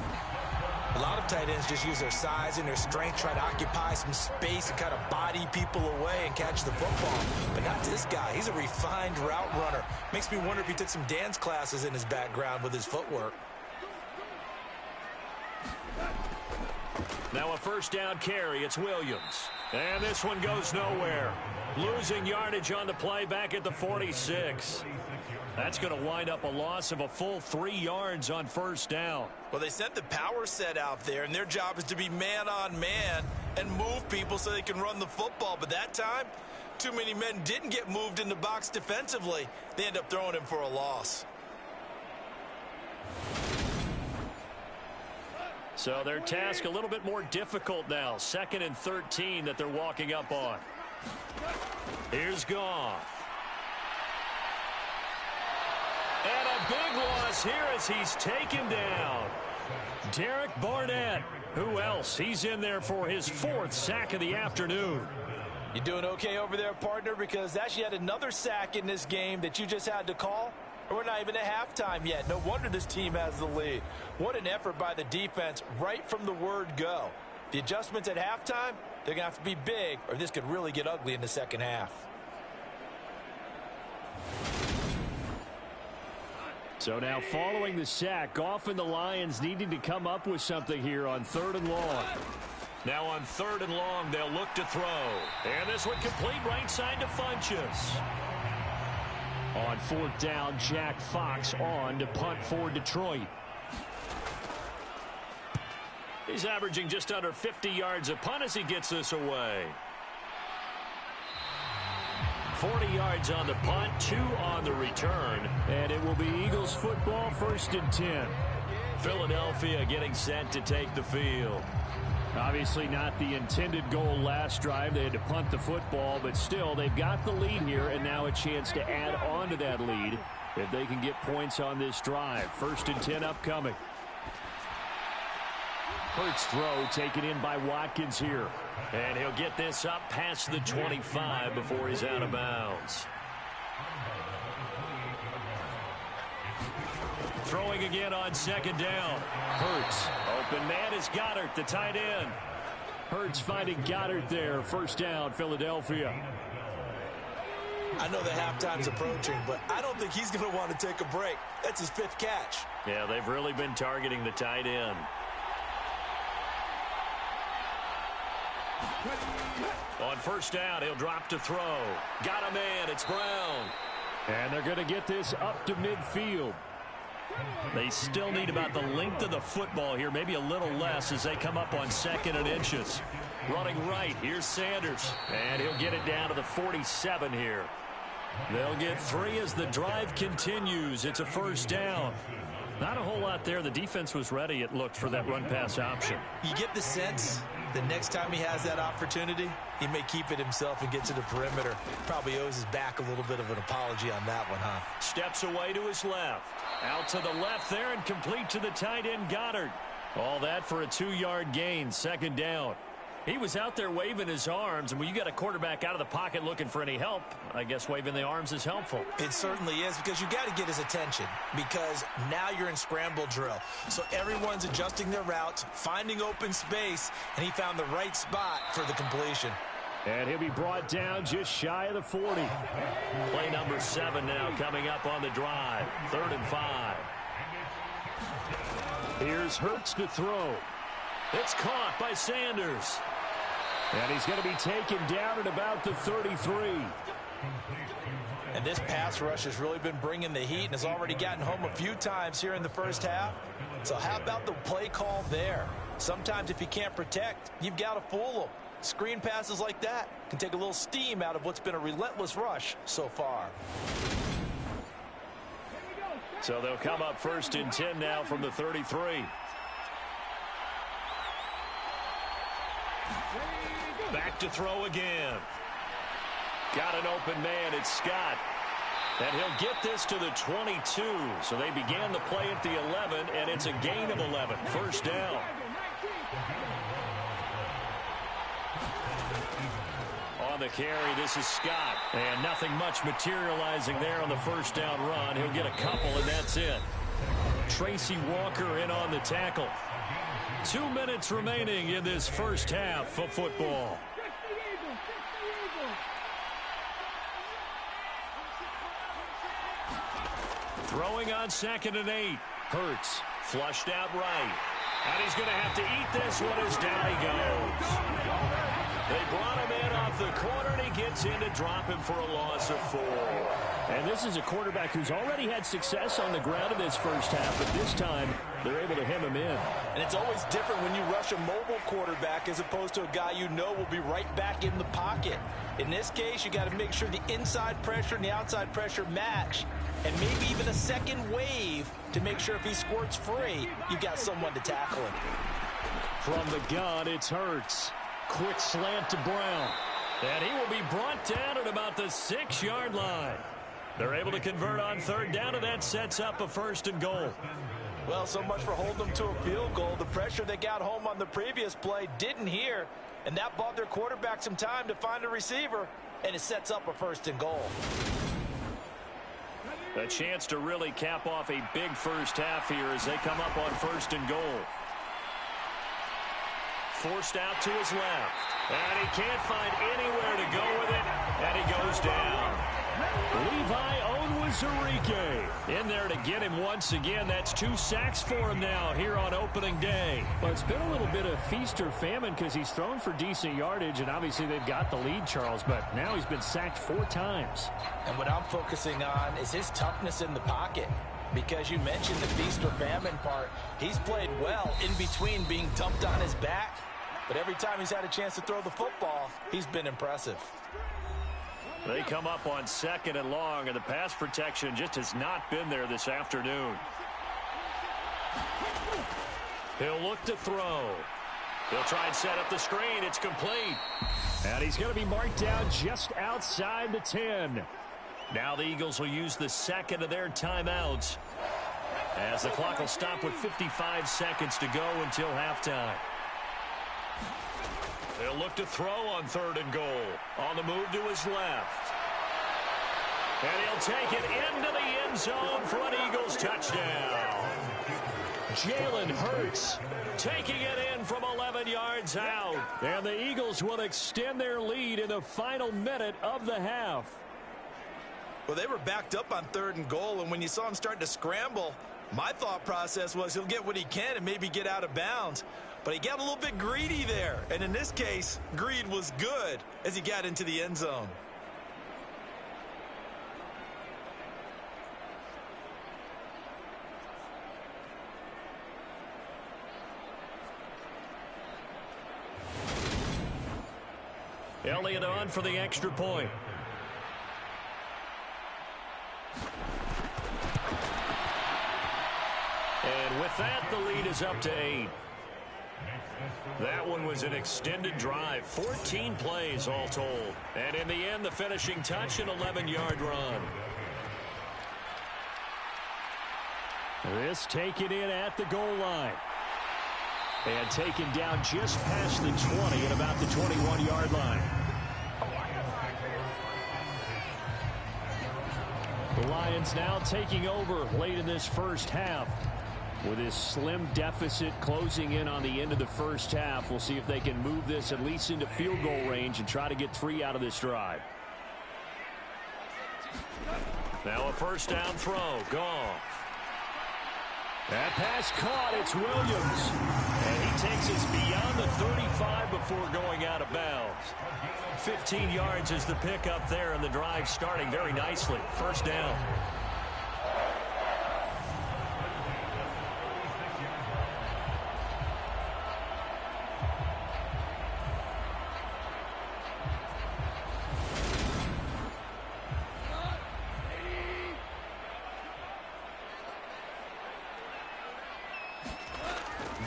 A lot of tight ends just use their size and their strength, try to occupy some space and kind of body people away and catch the football. But not this guy. He's a refined route runner. Makes me wonder if he took some dance classes in his background with his footwork. Now a 1st down carry. It's Williams. And this one goes nowhere. Losing yardage on the play back at the 46. That's going to wind up a loss of a full 3 yards on 1st down. Well, they sent the power set out there, and their job is to be man-on-man and move people so they can run the football. But that time, too many men didn't get moved in the box defensively. They end up throwing him for a loss. So their task a little bit more difficult now. 2nd and 13 that they're walking up on. Here's Goff. And a big loss here as he's taken down. Derek Barnett. Who else? He's in there for his 4th sack of the afternoon. You doing okay over there, partner? Because that's yet another sack in this game that you just had to call. We're not even at halftime yet. No wonder this team has the lead. What an effort by the defense right from the word go. The adjustments at halftime, they're going to have to be big, or this could really get ugly in the second half. So now following the sack, Goff and the Lions needing to come up with something here on 3rd and long. Now on 3rd and long, they'll look to throw. And this one complete right side to Funchess. On 4th down, Jack Fox on to punt for Detroit. He's averaging just under 50 yards a punt as he gets this away. 40 yards on the punt, 2 on the return. And it will be Eagles football, 1st and 10. Philadelphia getting set to take the field. Obviously not the intended goal last drive. They had to punt the football, but still they've got the lead here and now a chance to add on to that lead if they can get points on this drive. 1st and 10 upcoming. Hurts throw taken in by Watkins here. And he'll get this up past the 25 before he's out of bounds. Throwing again on 2nd down. Hurts. Open man is Goddard, the tight end. Hurts finding Goddard there. 1st down, Philadelphia. I know the halftime's approaching, but I don't think he's going to want to take a break. That's his 5th catch. Yeah, they've really been targeting the tight end. On 1st down, he'll drop to throw. Got a man, it's Brown. And they're going to get this up to midfield. They still need about the length of the football here, maybe a little less as they come up on 2nd and inches. Running right, here's Sanders. And he'll get it down to the 47 here. They'll get 3 as the drive continues. It's a 1st down. Not a whole lot there. The defense was ready, it looked, for that run-pass option. You get the sense the next time he has that opportunity, he may keep it himself and get to the perimeter. Probably owes his back a little bit of an apology on that one, huh? Steps away to his left. Out to the left there and complete to the tight end, Goddard. All that for a 2-yard gain, 2nd down. He was out there waving his arms, and when you got a quarterback out of the pocket looking for any help, I guess waving the arms is helpful. It certainly is, because you got to get his attention, because now you're in scramble drill. So everyone's adjusting their routes, finding open space, and he found the right spot for the completion. And he'll be brought down just shy of the 40. Play number 7 now coming up on the drive. 3rd and 5. Here's Hurts to throw. It's caught by Sanders. And he's going to be taken down at about the 33. And this pass rush has really been bringing the heat and has already gotten home a few times here in the 1st half. So how about the play call there? Sometimes if you can't protect, you've got to fool them. Screen passes like that can take a little steam out of what's been a relentless rush so far. So they'll come up 1st and 10 now from the 33. Back to throw again. Got an open man. It's Scott. And he'll get this to the 22. So they began the play at the 11, and it's a gain of 11. 1st down. On the carry, this is Scott. And nothing much materializing there on the 1st down run. He'll get a couple, and that's it. Tracy Walker in on the tackle. 2 minutes remaining in this 1st half of football. Throwing on 2nd and 8. Hurts flushed out right. And he's going to have to eat this one as down he goes. They brought him in off the corner, and he gets in to drop him for a loss of 4. And this is a quarterback who's already had success on the ground in this 1st half, but this time they're able to hem him in. And it's always different when you rush a mobile quarterback as opposed to a guy you know will be right back in the pocket. In this case, you got to make sure the inside pressure and the outside pressure match, and maybe even a second wave to make sure if he squirts free, you've got someone to tackle him. From the gun, it's Hurts. Quick slant to Brown. And he will be brought down at about the 6-yard line. They're able to convert on third down, and that sets up a 1st and goal. Well, so much for holding them to a field goal. The pressure they got home on the previous play didn't hear, and that bought their quarterback some time to find a receiver, and it sets up a 1st and goal. A chance to really cap off a big first half here as they come up on 1st and goal. Forced out to his left. And he can't find anywhere to go with it. And he goes down. Levi Onwuzurike in there to get him once again. That's 2 sacks for him now here on opening day. Well, it's been a little bit of feast or famine because he's thrown for decent yardage, and obviously they've got the lead, Charles, but now he's been sacked 4 times. And what I'm focusing on is his toughness in the pocket. Because you mentioned the feast or famine part. He's played well in between being dumped on his back. But every time he's had a chance to throw the football, he's been impressive. They come up on 2nd and long, and the pass protection just has not been there this afternoon. He'll look to throw. He'll try and set up the screen. It's complete. And he's going to be marked down just outside the 10. Now the Eagles will use the 2nd of their timeouts as the clock will stop with 55 seconds to go until halftime. They'll look to throw on 3rd and goal. On the move to his left. And he'll take it into the end zone for an Eagles touchdown. Jalen Hurts taking it in from 11 yards out. And the Eagles will extend their lead in the final minute of the half. Well, they were backed up on 3rd and goal, and when you saw him starting to scramble, my thought process was he'll get what he can and maybe get out of bounds. But he got a little bit greedy there. And in this case, greed was good as he got into the end zone. Elliott on for the extra point. And with that, the lead is up to 8. That one was an extended drive, 14 plays all told. And in the end, the finishing touch, an 11-yard run. This taken in at the goal line. And taken down just past the 20 at about the 21-yard line. The Lions now taking over late in this first half. With this slim deficit closing in on the end of the first half, we'll see if they can move this at least into field goal range and try to get 3 out of this drive. Now a first down throw. Goff. That pass caught. It's Williams. And he takes us beyond the 35 before going out of bounds. 15 yards is the pickup there, and the drive starting very nicely. First down.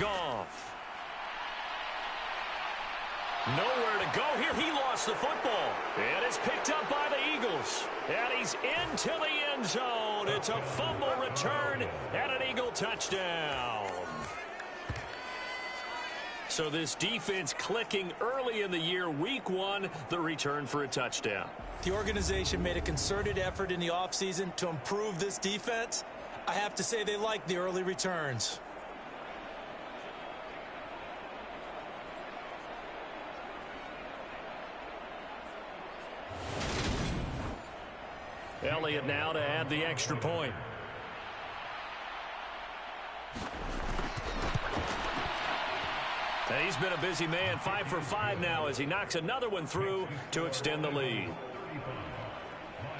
Goff. Nowhere to go here. He lost the football. And it's picked up by the Eagles. And he's into the end zone. It's a fumble return and an Eagle touchdown. So this defense clicking early in the year. Week 1, the return for a touchdown. The organization made a concerted effort in the offseason to improve this defense. I have to say they like the early returns. Elliott now to add the extra point. He's been a busy man, 5 for 5 now as he knocks another one through to extend the lead.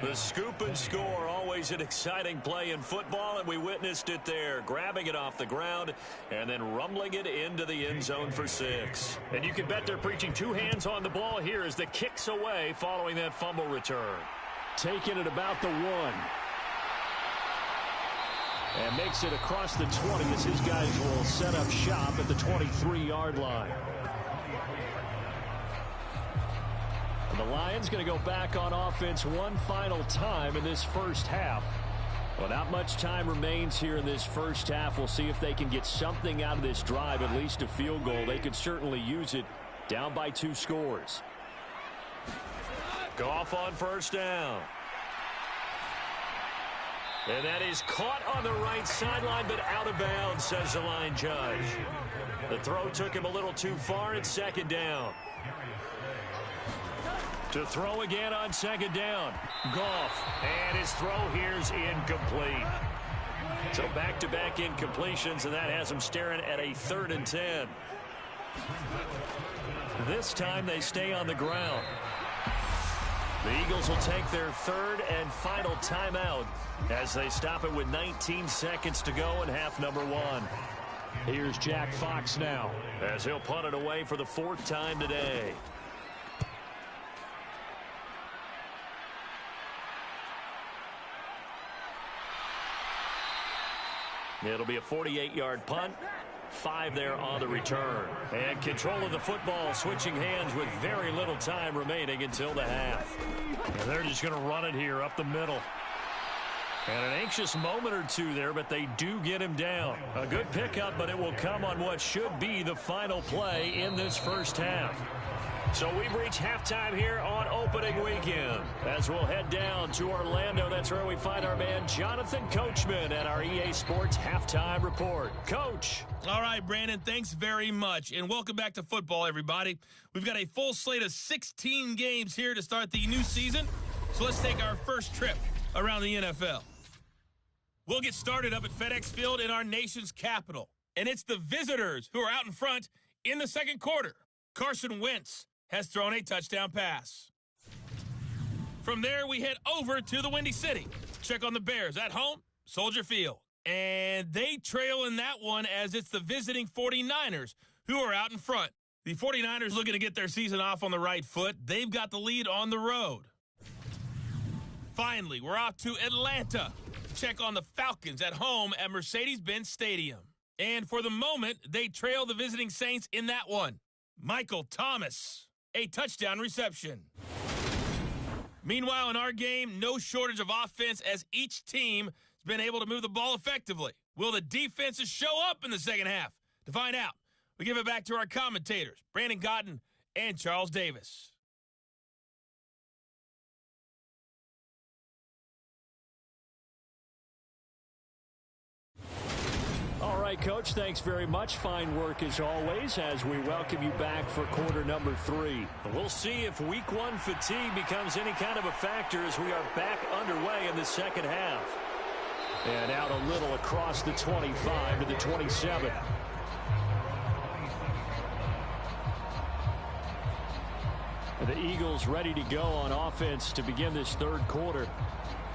The scoop and score, always an exciting play in football, and we witnessed it there, grabbing it off the ground and then rumbling it into the end zone for 6. And you can bet they're preaching 2 hands on the ball here as the kick's away following that fumble return. Taking it about the 1. And makes it across the 20 as his guys will set up shop at the 23-yard line. And the Lions going to go back on offense one final time in this first half. Well, not much time remains here in this first half. We'll see if they can get something out of this drive, at least a field goal. They could certainly use it down by 2 scores. Goff on first down. And that is caught on the right sideline, but out of bounds, says the line judge. The throw took him a little too far. It's second down. To throw again on second down. Goff. And his throw here's incomplete. So back-to-back incompletions, and that has him staring at a 3rd and 10. This time they stay on the ground. The Eagles will take their 3rd and final timeout as they stop it with 19 seconds to go in half number 1. Here's Jack Fox now as he'll punt it away for the 4th time today. It'll be a 48-yard punt. 5 there on the return. And control of the football switching hands with very little time remaining until the half. And they're just going to run it here up the middle. And an anxious moment or two there, but they do get him down. A good pickup, but it will come on what should be the final play in this first half. So we've reached halftime here on opening weekend. As we'll head down to Orlando, that's where we find our man Jonathan Coachman at our EA Sports Halftime Report. Coach. All right, Brandon, thanks very much. And welcome back to football, everybody. We've got a full slate of 16 games here to start the new season. So let's take our first trip around the NFL. We'll get started up at FedEx Field in our nation's capital. And it's the visitors who are out in front in the second quarter. Carson Wentz has thrown a touchdown pass. From there, we head over to the Windy City. Check on the Bears at home, Soldier Field. And they trail in that one as it's the visiting 49ers who are out in front. The 49ers looking to get their season off on the right foot. They've got the lead on the road. Finally, we're off to Atlanta to check on the Falcons at home at Mercedes-Benz Stadium. And for the moment, they trail the visiting Saints in that one. Michael Thomas, a touchdown reception. Meanwhile, in our game, no shortage of offense as each team has been able to move the ball effectively. Will the defenses show up in the second half? To find out, we give it back to our commentators, Brandon Cotton and Charles Davis. All right, Coach, thanks very much. Fine work as always as we welcome you back for quarter number 3. We'll see if week 1 fatigue becomes any kind of a factor as we are back underway in the second half. And out a little across the 25 to the 27. The Eagles ready to go on offense to begin this third quarter.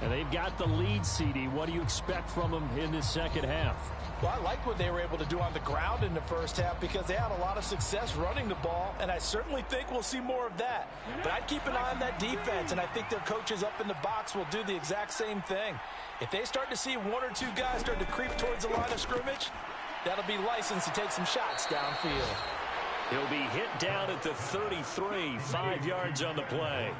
And they've got the lead, CD. What do you expect from them in this second half? Well, I like what they were able to do on the ground in the first half because they had a lot of success running the ball, and I certainly think we'll see more of that. But I'd keep an eye on that defense, and I think their coaches up in the box will do the exact same thing. If they start to see 1 or 2 guys start to creep towards the line of scrimmage, that'll be licensed to take some shots downfield. He'll be hit down at the 33, 5 yards on the play.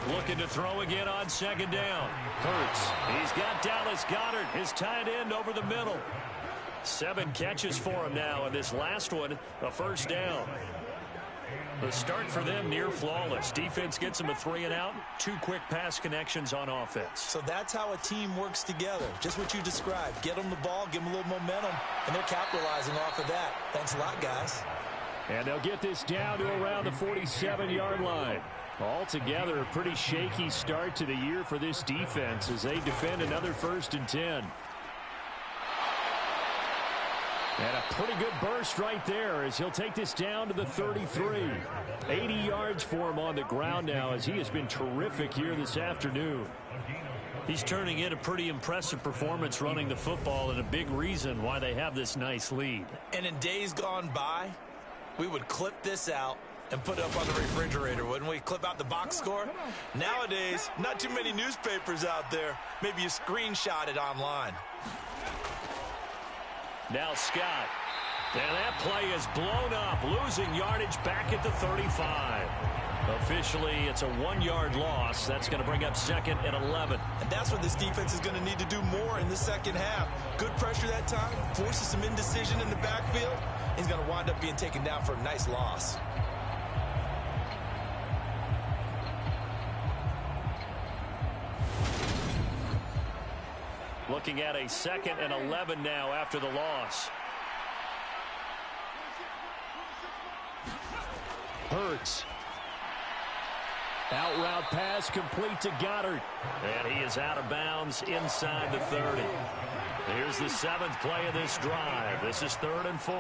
Looking to throw again on second down. Hurts. He's got Dallas Goedert, his tight end, over the middle. 7 catches for him now, and this last one, a first down. The start for them near flawless. Defense gets them a 3 and out. 2 quick pass connections on offense. So that's how a team works together. Just what you described. Get them the ball, give them a little momentum, and they're capitalizing off of that. Thanks a lot, guys. And they'll get this down to around the 47-yard line. Altogether, a pretty shaky start to the year for this defense as they defend another 1st and 10. And a pretty good burst right there as he'll take this down to the 33. 80 yards for him on the ground now as he has been terrific here this afternoon. He's turning in a pretty impressive performance running the football, and a big reason why they have this nice lead. And in days gone by, we would clip this out and put it up on the refrigerator, wouldn't we? Clip out the box score. Nowadays, not too many newspapers out there. Maybe you screenshot it online. Now Scott. And that play is blown up, losing yardage back at the 35. Officially, it's a 1-yard loss. That's going to bring up 2nd and 11. And that's what this defense is going to need to do more in the second half. Good pressure that time, forces some indecision in the backfield. He's going to wind up being taken down for a nice loss. Looking at a 2nd and 11 now after the loss. Hurts. Out route pass complete to Goddard. And he is out of bounds inside the 30. Here's the 7th play of this drive. This is 3rd and 4.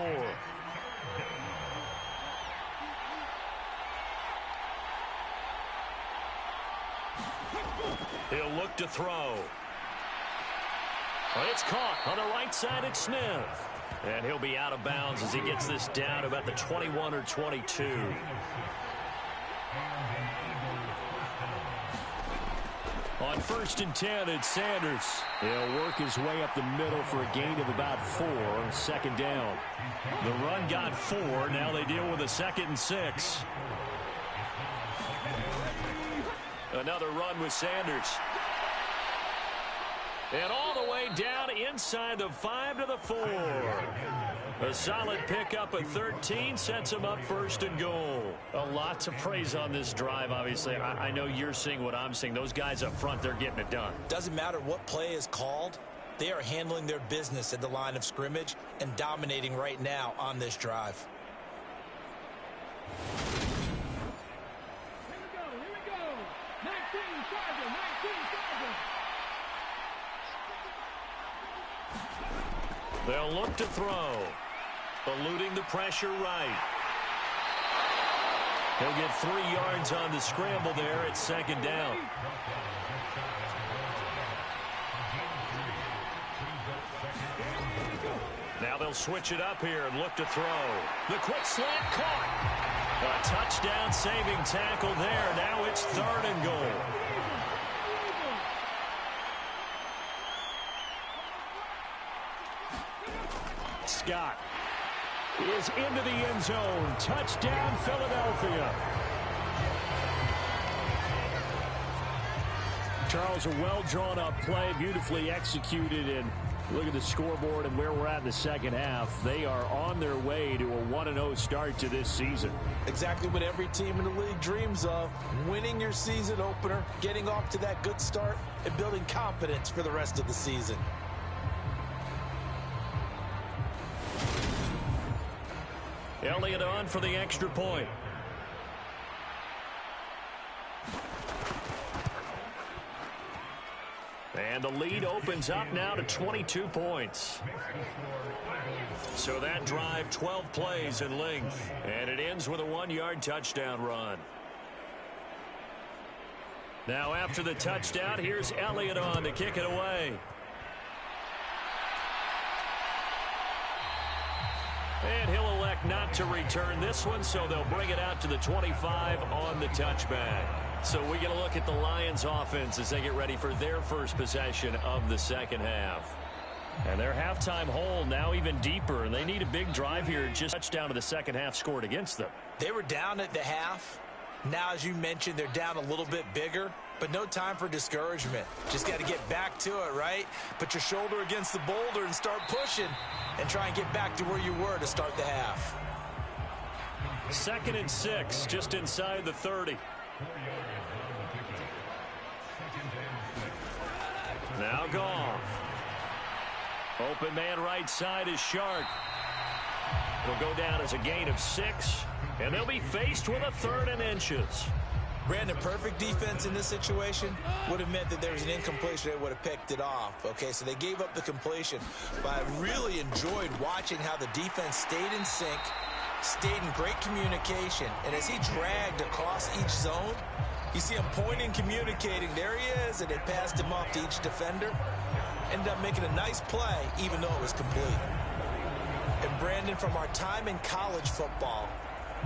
He'll look to throw. Well, it's caught on the right side at Smith. And he'll be out of bounds as he gets this down to about the 21 or 22. On 1st and 10, it's Sanders. He'll work his way up the middle for a gain of about 4 on 2nd down. The run got 4. Now they deal with a 2nd and 6. Another run with Sanders. And all the way down inside the 5 to the 4. A solid pickup at 13 sets him up 1st and goal. A lot to praise on this drive, obviously. I know you're seeing what I'm seeing. Those guys up front, they're getting it done. Doesn't matter what play is called. They are handling their business at the line of scrimmage and dominating right now on this drive. Here we go. 19 Charger, 19 Charger. They'll look to throw. Eluding the pressure right. He'll get 3 yards on the scramble there at 2nd down. Now they'll switch it up here and look to throw. The quick slant caught. A touchdown saving tackle there. Now it's 3rd and goal. Scott is into the end zone. Touchdown, Philadelphia. Charles, a well-drawn-up play, beautifully executed, and look at the scoreboard and where we're at in the second half. They are on their way to a 1-0 start to this season. Exactly what every team in the league dreams of. Winning your season opener, getting off to that good start, and building confidence for the rest of the season. Elliott on for the extra point. And the lead opens up now to 22 points. So that drive, 12 plays in length. And it ends with a 1-yard touchdown run. Now after the touchdown, here's Elliott on to kick it away. And he'll elect not to return this one, so they'll bring it out to the 25 on the touchback. So we get a look at the Lions offense as they get ready for their first possession of the second half. And their halftime hole now even deeper, and they need a big drive here. Just touchdown to the second half scored against them. They were down at the half. Now, as you mentioned, they're down a little bit bigger, but no time for discouragement. Just got to get back to it, right? Put your shoulder against the boulder and start pushing and try and get back to where you were to start the half. 2nd and 6, just inside the 30. Now Goff. Open man right side is Shark. It'll go down as a gain of 6, and they'll be faced with a 3rd and inches. Brandon, perfect defense in this situation would have meant that there was an incompletion. They would have picked it off. Okay, so they gave up the completion. But I really enjoyed watching how the defense stayed in sync, stayed in great communication. And as he dragged across each zone, you see him pointing, communicating. There he is, and they passed him off to each defender. Ended up making a nice play, even though it was complete. And Brandon, from our time in college football,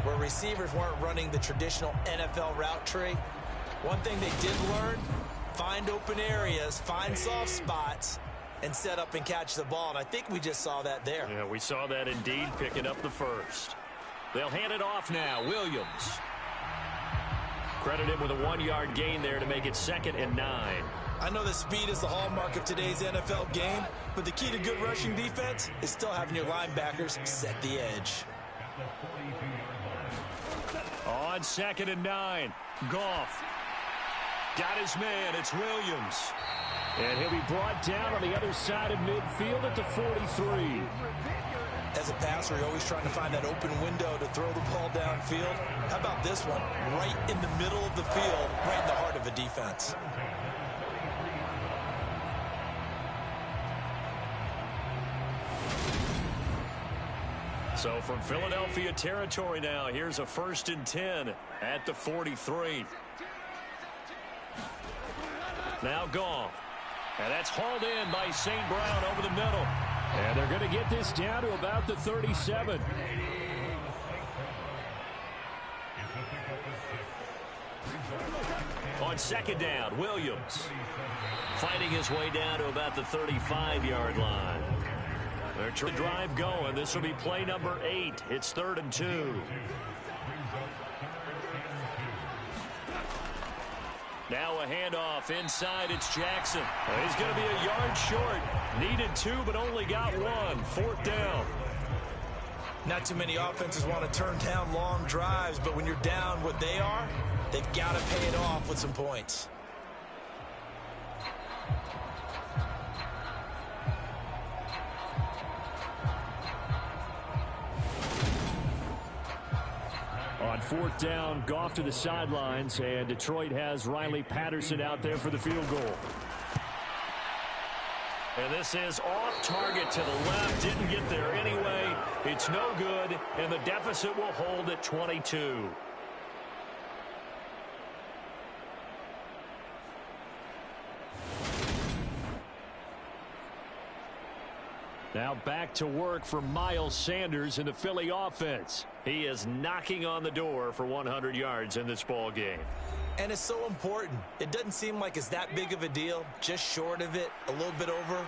where receivers weren't running the traditional NFL route tree. One thing they did learn, find open areas, find soft spots, and set up and catch the ball. And I think we just saw that there. Yeah, we saw that indeed, picking up the first. They'll hand it off now. Williams. Credit him with a 1-yard gain there to make it 2nd and 9. I know that speed is the hallmark of today's NFL game, but the key to good rushing defense is still having your linebackers set the edge. On 2nd and 9, Goff. Got his man, it's Williams. And he'll be brought down on the other side of midfield at the 43. As a passer, you're always trying to find that open window to throw the ball downfield. How about this one? Right in the middle of the field, right in the heart of a defense. So from Philadelphia territory now, here's a 1st and 10 at the 43. Now Goff. And that's hauled in by St. Brown over the middle. And they're going to get this down to about the 37. On 2nd down, Williams. Fighting his way down to about the 35-yard line. They're trying to drive going. This will be play number 8. It's 3rd and 2. Now a handoff inside. It's Jackson. He's going to be a yard short. Needed 2, but only got 1. 4th down. Not too many offenses want to turn down long drives, but when you're down what they are, they've got to pay it off with some points. On 4th down, Goff to the sidelines, and Detroit has Riley Patterson out there for the field goal. And this is off target to the left. Didn't get there anyway. It's no good, and the deficit will hold at 22. Now back to work for Miles Sanders in the Philly offense. He is knocking on the door for 100 yards in this ball game. And it's so important. It doesn't seem like it's that big of a deal. Just short of it, a little bit over.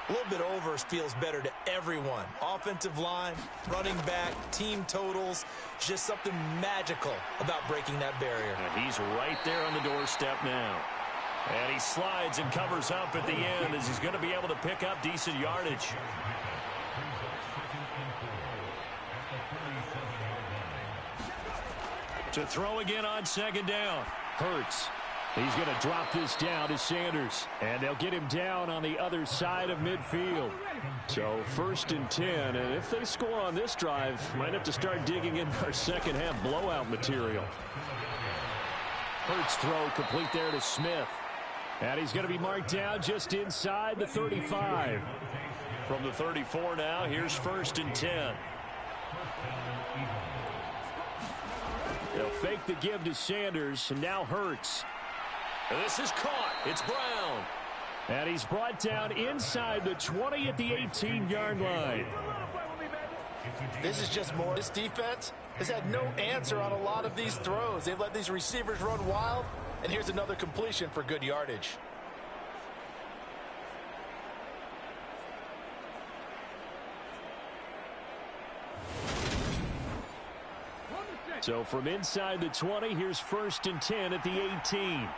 A little bit over feels better to everyone. Offensive line, running back, team totals. Just something magical about breaking that barrier. And he's right there on the doorstep now. And he slides and covers up at the end as he's going to be able to pick up decent yardage. To throw again on 2nd down. Hurts. He's going to drop this down to Sanders. And they'll get him down on the other side of midfield. So 1st and 10. And if they score on this drive, might have to start digging in our second half blowout material. Hurts throw complete there to Smith. And he's going to be marked down just inside the 35. From the 34 now, here's 1st and 10. They'll fake the give to Sanders, and now Hurts. And this is caught. It's Brown. And he's brought down inside the 20 at the 18-yard line. This is just more. This defense has had no answer on a lot of these throws. They've let these receivers run wild, and here's another completion for good yardage. So from inside the 20, here's 1st and 10 at the 18.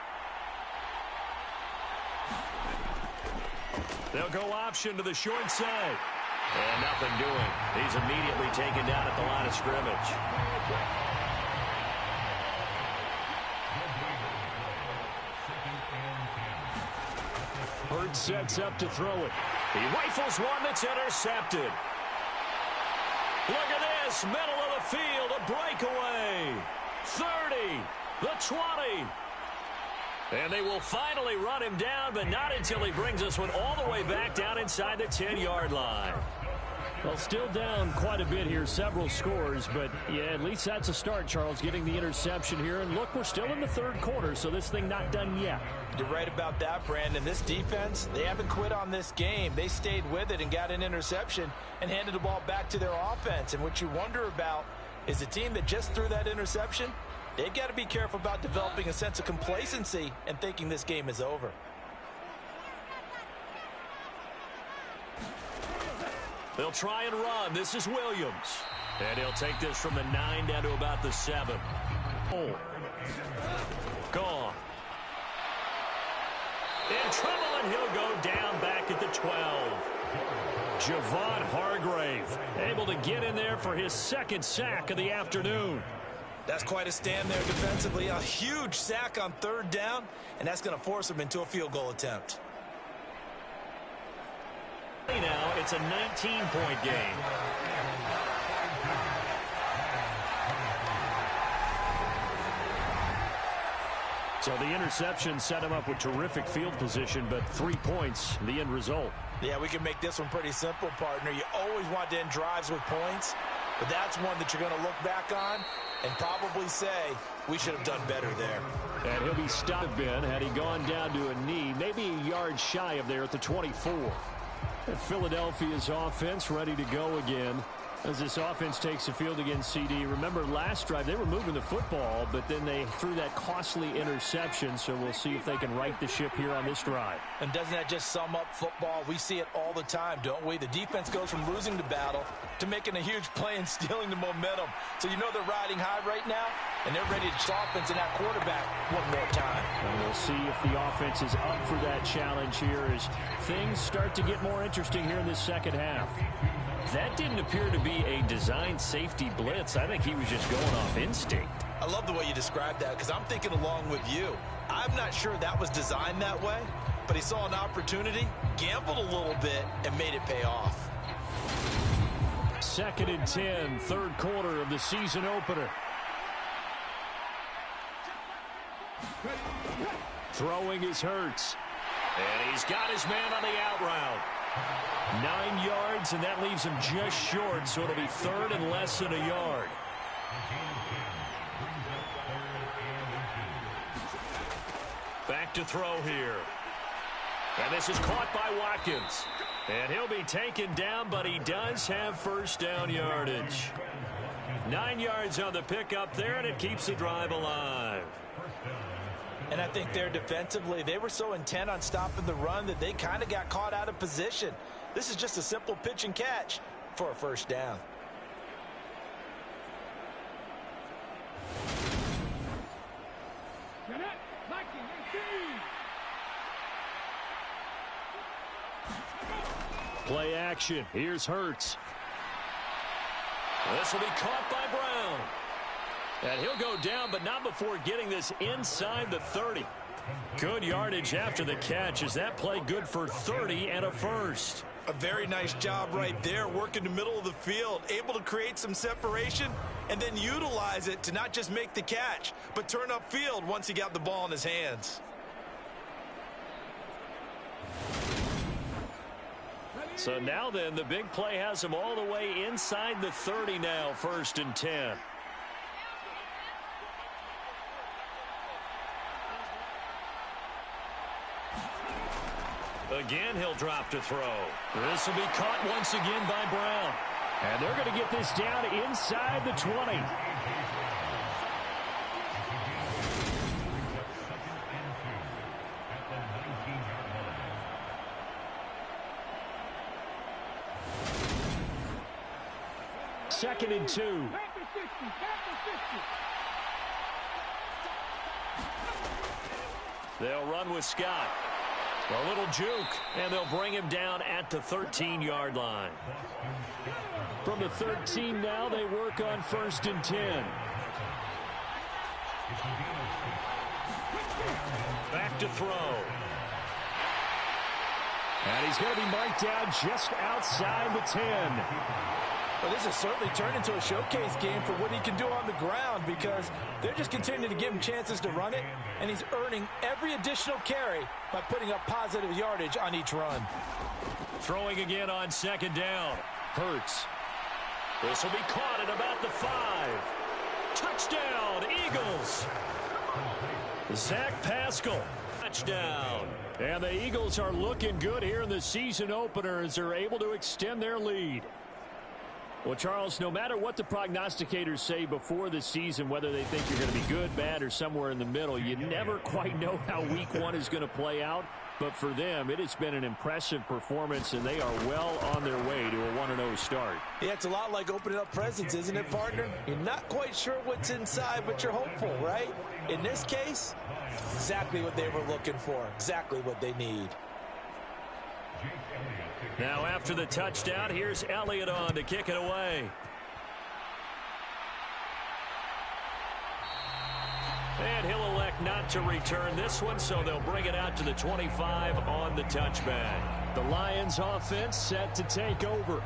They'll go option to the short side. And nothing doing. He's immediately taken down at the line of scrimmage. Hurts sets up to throw it. He rifles one that's intercepted. Look at this, middle of the field, a breakaway. 30, the 20. And they will finally run him down, but not until he brings us one all the way back down inside the 10-yard line. Well, still down quite a bit here, several scores, but yeah, at least that's a start, Charles, getting the interception here. And look, we're still in the third quarter, so this thing not done yet. You're right about that, Brandon. This defense, they haven't quit on this game. They stayed with it and got an interception and handed the ball back to their offense. And what you wonder about is the team that just threw that interception. They've got to be careful about developing a sense of complacency and thinking this game is over. They'll try and run. This is Williams. And he'll take this from the 9 down to about the 7. Oh. Gone. In trouble, and he'll go down back at the 12. Javon Hargrave able to get in there for his second sack of the afternoon. That's quite a stand there defensively. A huge sack on 3rd down, and that's going to force him into a field goal attempt. Now it's a 19-point game. So the interception set him up with terrific field position, but 3 points, the end result. Yeah, we can make this one pretty simple, partner. You always want to end drives with points, but that's one that you're going to look back on and probably say, we should have done better there. And he'll be stopped, Ben, had he gone down to a knee, maybe a yard shy of there at the 24. And Philadelphia's offense ready to go again as this offense takes the field against CD. Remember, last drive, they were moving the football, but then they threw that costly interception, so we'll see if they can right the ship here on this drive. And doesn't that just sum up football? We see it all the time, don't we? The defense goes from losing the battle to making a huge play and stealing the momentum. So you know they're riding high right now, and they're ready to stop offense and that quarterback one more time. And we'll see if the offense is up for that challenge here as things start to get more interesting here in this second half. That didn't appear to be a designed safety blitz. I think he was just going off instinct. I love the way you described that because I'm thinking along with you. I'm not sure that was designed that way, but he saw an opportunity, gambled a little bit, and made it pay off. 2nd and 10, 3rd quarter of the season opener. Throwing is Hurts. And he's got his man on the out route. 9 yards, and that leaves him just short, so it'll be 3rd and less than a yard. Back to throw here. And this is caught by Watkins. And he'll be taken down, but he does have first down yardage. 9 yards on the pickup there, and it keeps the drive alive. And I think there defensively, they were so intent on stopping the run that they kind of got caught out of position. This is just a simple pitch and catch for a first down. Play action. Here's Hurts. This will be caught by Brown. And he'll go down, but not before getting this inside the 30. Good yardage after the catch. Is that play good for 30 and a first? A very nice job right there, working the middle of the field, able to create some separation and then utilize it to not just make the catch, but turn upfield once he got the ball in his hands. So now then, the big play has him all the way inside the 30 now, 1st and 10. Again, he'll drop to throw. This will be caught once again by Brown. And they're going to get this down inside the 20. Second and 2. They'll run with Scott. A little juke, and they'll bring him down at the 13-yard line. From the 13 now, they work on 1st and 10. Back to throw. And he's going to be marked down just outside the 10. Well, this has certainly turned into a showcase game for what he can do on the ground because they're just continuing to give him chances to run it, and he's earning every additional carry by putting up positive yardage on each run. Throwing again on 2nd down. Hurts. This will be caught at about the 5. Touchdown, Eagles. Zach Pascal. Touchdown. And the Eagles are looking good here in the season opener as they're able to extend their lead. Well, Charles, no matter what the prognosticators say before the season, whether they think you're going to be good, bad, or somewhere in the middle, you never quite know how week one is going to play out. But for them, it has been an impressive performance, and they are well on their way to a 1-0 start. Yeah, it's a lot like opening up presents, isn't it, partner? You're not quite sure what's inside, but you're hopeful, right? In this case, exactly what they were looking for, exactly what they need. Now after the touchdown, here's Elliott on to kick it away. And he'll elect not to return this one, so they'll bring it out to the 25 on the touchback. The Lions offense set to take over.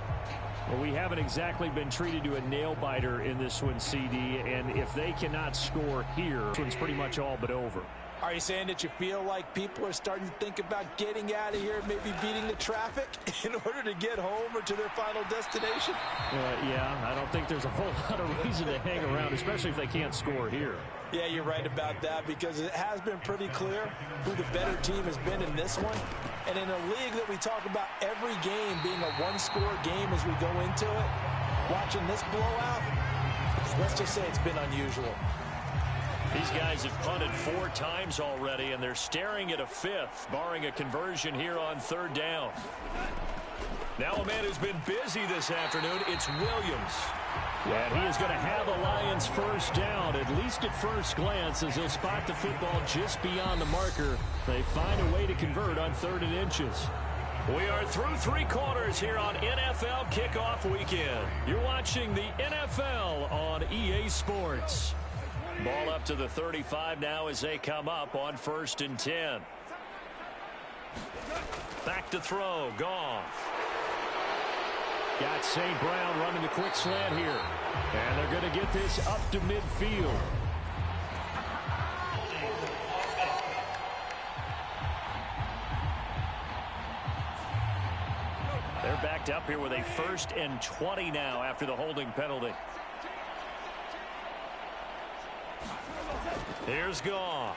Well, we haven't exactly been treated to a nail-biter in this one, CD, and if they cannot score here, this one's pretty much all but over. Are you saying that you feel like people are starting to think about getting out of here, maybe beating the traffic in order to get home or to their final destination? Yeah, I don't think there's a whole lot of reason to hang around, especially if they can't score here. Yeah, you're right about that, because it has been pretty clear who the better team has been in this one. And in a league that we talk about every game being a one-score game as we go into it, watching this blowout, let's just say it's been unusual. These guys have punted 4 times already, and they're staring at a 5th, barring a conversion here on 3rd down. Now a man who's been busy this afternoon, it's Williams. And he is going to have a Lions first down, at least at first glance, as he'll spot the football just beyond the marker. They find a way to convert on 3rd and inches. We are through 3 quarters here on NFL Kickoff Weekend. You're watching the NFL on EA Sports. Ball up to the 35 now as they come up on 1st and 10. Back to throw, Goff. Got St. Brown running the quick slant here. And they're going to get this up to midfield. They're backed up here with a 1st and 20 now after the holding penalty. Here's Goff.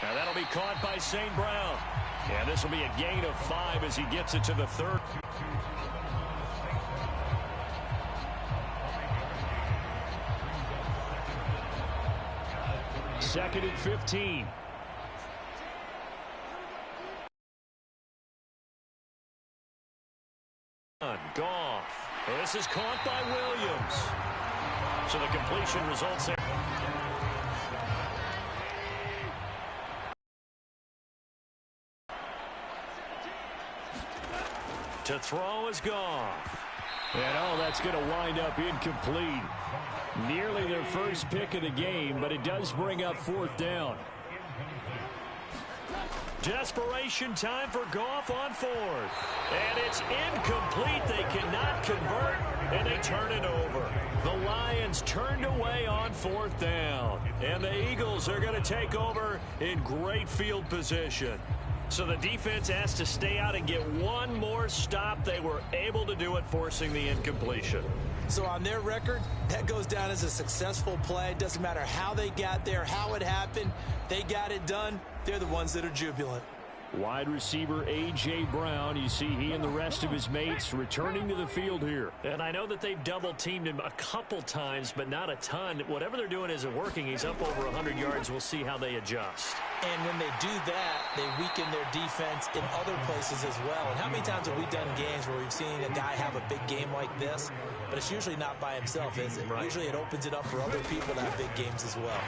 Now that'll be caught by St. Brown. And this will be a gain of 5 as he gets it to the 3rd. Second and 15. Goff. This is caught by Williams. So the completion results there. To throw is Goff. And that's going to wind up incomplete. Nearly their first pick of the game, but it does bring up 4th down. Desperation time for Goff on 4th. And it's incomplete. They cannot convert, and they turn it over. The Lions turned away on 4th down. And the Eagles are going to take over in great field position. So the defense has to stay out and get one more stop. They were able to do it, forcing the incompletion. So on their record, that goes down as a successful play. It doesn't matter how they got there, how it happened. They got it done. They're the ones that are jubilant. Wide receiver A.J. Brown, you see he and the rest of his mates returning to the field here. And I know that they've double-teamed him a couple times, but not a ton. Whatever they're doing isn't working. He's up over 100 yards. We'll see how they adjust. And when they do that, they weaken their defense in other places as well. And how many times have we done games where we've seen a guy have a big game like this? But it's usually not by himself, is it? Right. Usually it opens it up for other people to have big games as well.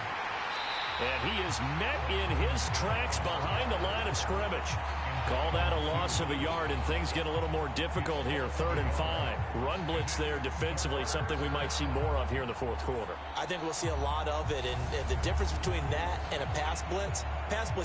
And he is met in his tracks behind the line of scrimmage. Call that a loss of a yard, and things get a little more difficult here. 3rd and 5. Run blitz there defensively, something we might see more of here in the 4th quarter. I think we'll see a lot of it, and the difference between that and a pass blitz,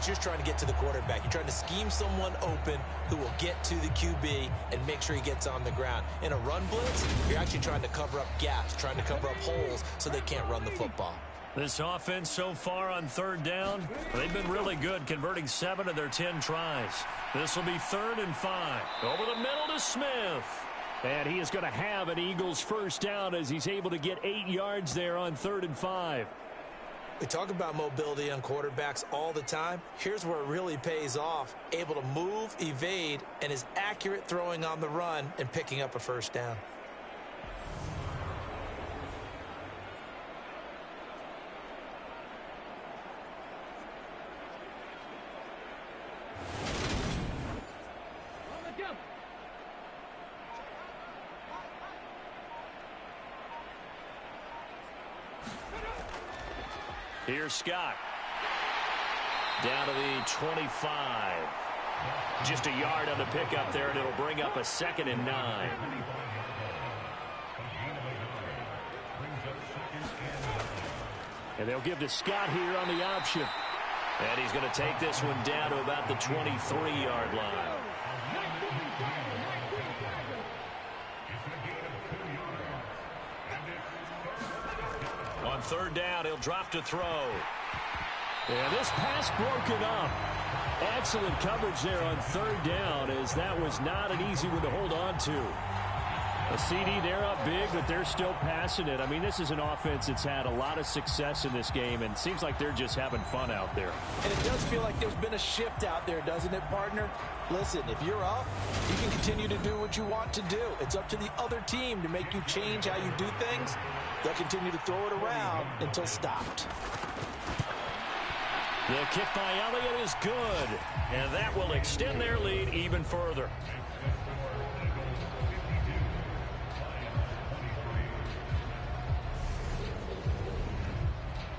you're trying to get to the quarterback. You're trying to scheme someone open who will get to the QB and make sure he gets on the ground. In a run blitz, you're actually trying to cover up gaps, trying to cover up holes so they can't run the football. This offense so far on 3rd down, they've been really good, converting 7 of their 10 tries. This will be 3rd and 5. Over the middle to Smith. And he is going to have an Eagles first down as he's able to get 8 yards there on 3rd and 5. We talk about mobility on quarterbacks all the time. Here's where it really pays off. Able to move, evade, and is accurate throwing on the run and picking up a first down. Here's Scott. Down to the 25. Just a yard on the pickup there, and it'll bring up a 2nd and 9. And they'll give to Scott here on the option. And he's going to take this one down to about the 23-yard line. On 3rd down, he'll drop to throw. And this pass broken up. Excellent coverage there on 3rd down, as that was not an easy one to hold on to. A CD, they're up big, but they're still passing it. I mean, this is an offense that's had a lot of success in this game, and it seems like they're just having fun out there. And it does feel like there's been a shift out there, doesn't it, partner? Listen, if you're up, you can continue to do what you want to do. It's up to the other team to make you change how you do things. They'll continue to throw it around until stopped. The kick by Elliott is good, and that will extend their lead even further.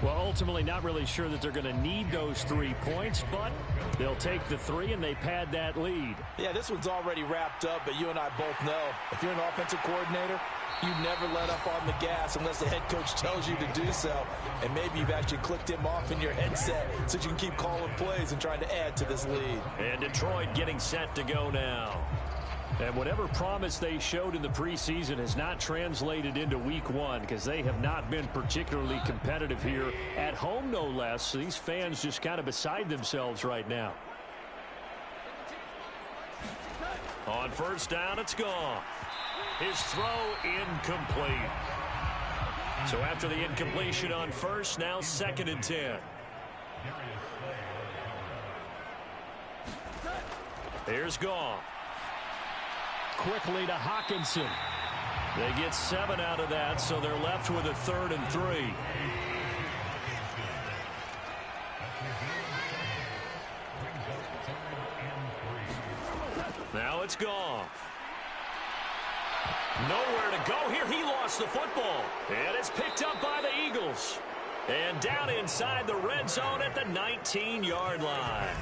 Well, ultimately not really sure that they're going to need those 3 points, but they'll take the 3 and they pad that lead. Yeah, this one's already wrapped up, but you and I both know if you're an offensive coordinator, you never let up on the gas unless the head coach tells you to do so. And maybe you've actually clicked him off in your headset so you can keep calling plays and trying to add to this lead. And Detroit getting set to go now. And whatever promise they showed in the preseason has not translated into week 1, because they have not been particularly competitive here at home, no less. So these fans just kind of beside themselves right now. On 1st down, it's gone. His throw incomplete. So after the incompletion on 1st, now 2nd and 10. Here's Goff. Quickly to Hawkinson. They get 7 out of that, so they're left with a 3rd and 3. Now it's Goff. Nowhere to go here. He lost the football. And it's picked up by the Eagles. And down inside the red zone at the 19-yard line.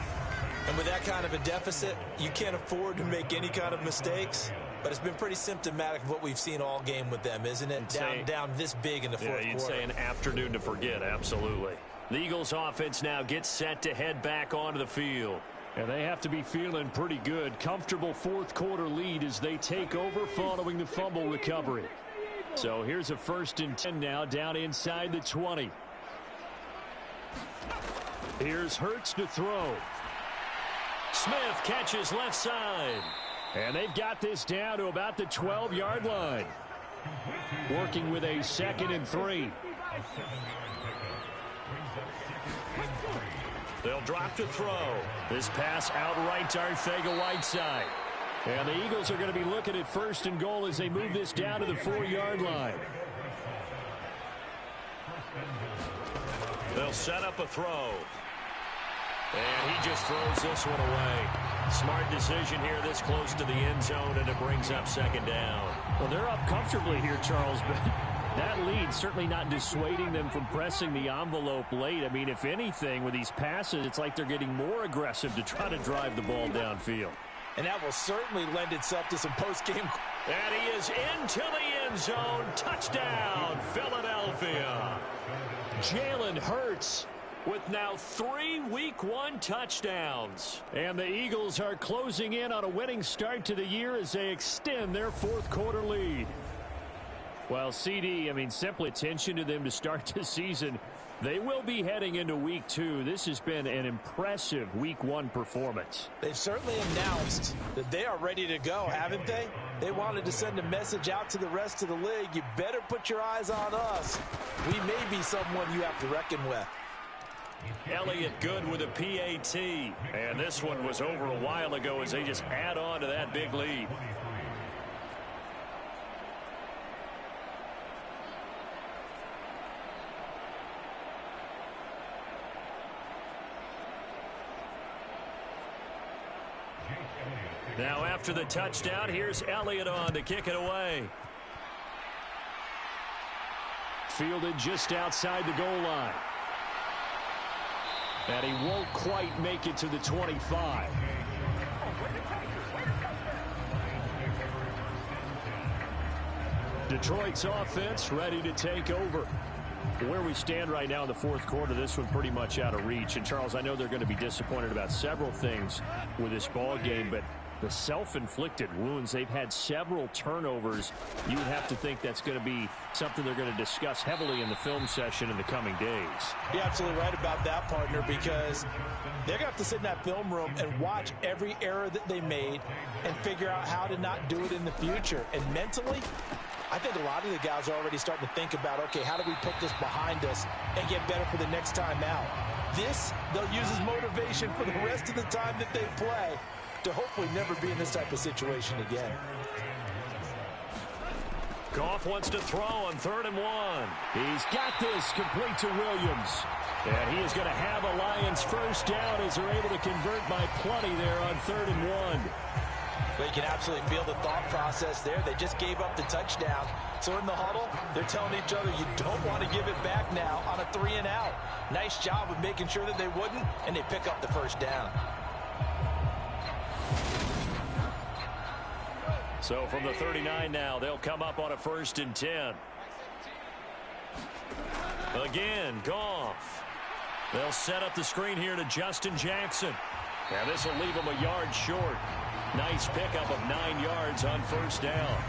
And with that kind of a deficit, you can't afford to make any kind of mistakes. But it's been pretty symptomatic of what we've seen all game with them, isn't it? Down this big in the fourth quarter. Yeah, you'd say an afternoon to forget, absolutely. The Eagles offense now gets set to head back onto the field. And they have to be feeling pretty good. Comfortable fourth quarter lead as they take over following the fumble recovery. So here's a 1st and 10 now, down inside the 20. Here's Hurts to throw. Smith catches left side. And they've got this down to about the 12-yard line. Working with a 2nd and 3. They'll drop to throw. This pass outright to Arcega-Whiteside. And the Eagles are going to be looking at 1st and goal as they move this down to the 4-yard line. They'll set up a throw. And he just throws this one away. Smart decision here this close to the end zone, and it brings up 2nd down. Well, they're up comfortably here, Charles, but that lead certainly not dissuading them from pressing the envelope late. I mean, if anything, with these passes, it's like they're getting more aggressive to try to drive the ball downfield. And that will certainly lend itself to some post-game. And he is into the end zone. Touchdown, Philadelphia. Jalen Hurts with now 3 Week 1 touchdowns. And the Eagles are closing in on a winning start to the year as they extend their fourth quarter lead. Well, CD, I mean, simple attention to them to start the season. They will be heading into Week 2. This has been an impressive Week 1 performance. They've certainly announced that they are ready to go, haven't they? They wanted to send a message out to the rest of the league. You better put your eyes on us. We may be someone you have to reckon with. Elliott good with a PAT. And this one was over a while ago as they just add on to that big lead. Now after the touchdown, here's Elliott on to kick it away. Fielded just outside the goal line. And he won't quite make it to the 25. Detroit's offense ready to take over. Where we stand right now in the fourth quarter, this one pretty much out of reach. And, Charles, I know they're going to be disappointed about several things with this ball game, but the self-inflicted wounds, they've had several turnovers. You would have to think that's going to be something they're going to discuss heavily in the film session in the coming days. You're absolutely right about that, partner, because they're going to have to sit in that film room and watch every error that they made and figure out how to not do it in the future. And mentally, I think a lot of the guys are already starting to think about, okay, how do we put this behind us and get better for the next time out? This, they'll use as motivation for the rest of the time that they play to hopefully never be in this type of situation again. Goff wants to throw on 3rd and 1. He's got this complete to Williams. And he is going to have a Lions first down as they're able to convert by plenty there on 3rd and 1. But you can absolutely feel the thought process there. They just gave up the touchdown. So in the huddle, they're telling each other, you don't want to give it back now on a 3 and out. Nice job of making sure that they wouldn't, and they pick up the first down. So from the 39 now, they'll come up on a 1st and 10. Again, Goff. They'll set up the screen here to Justin Jackson. And this will leave him a yard short. Nice pickup of 9 yards on 1st down.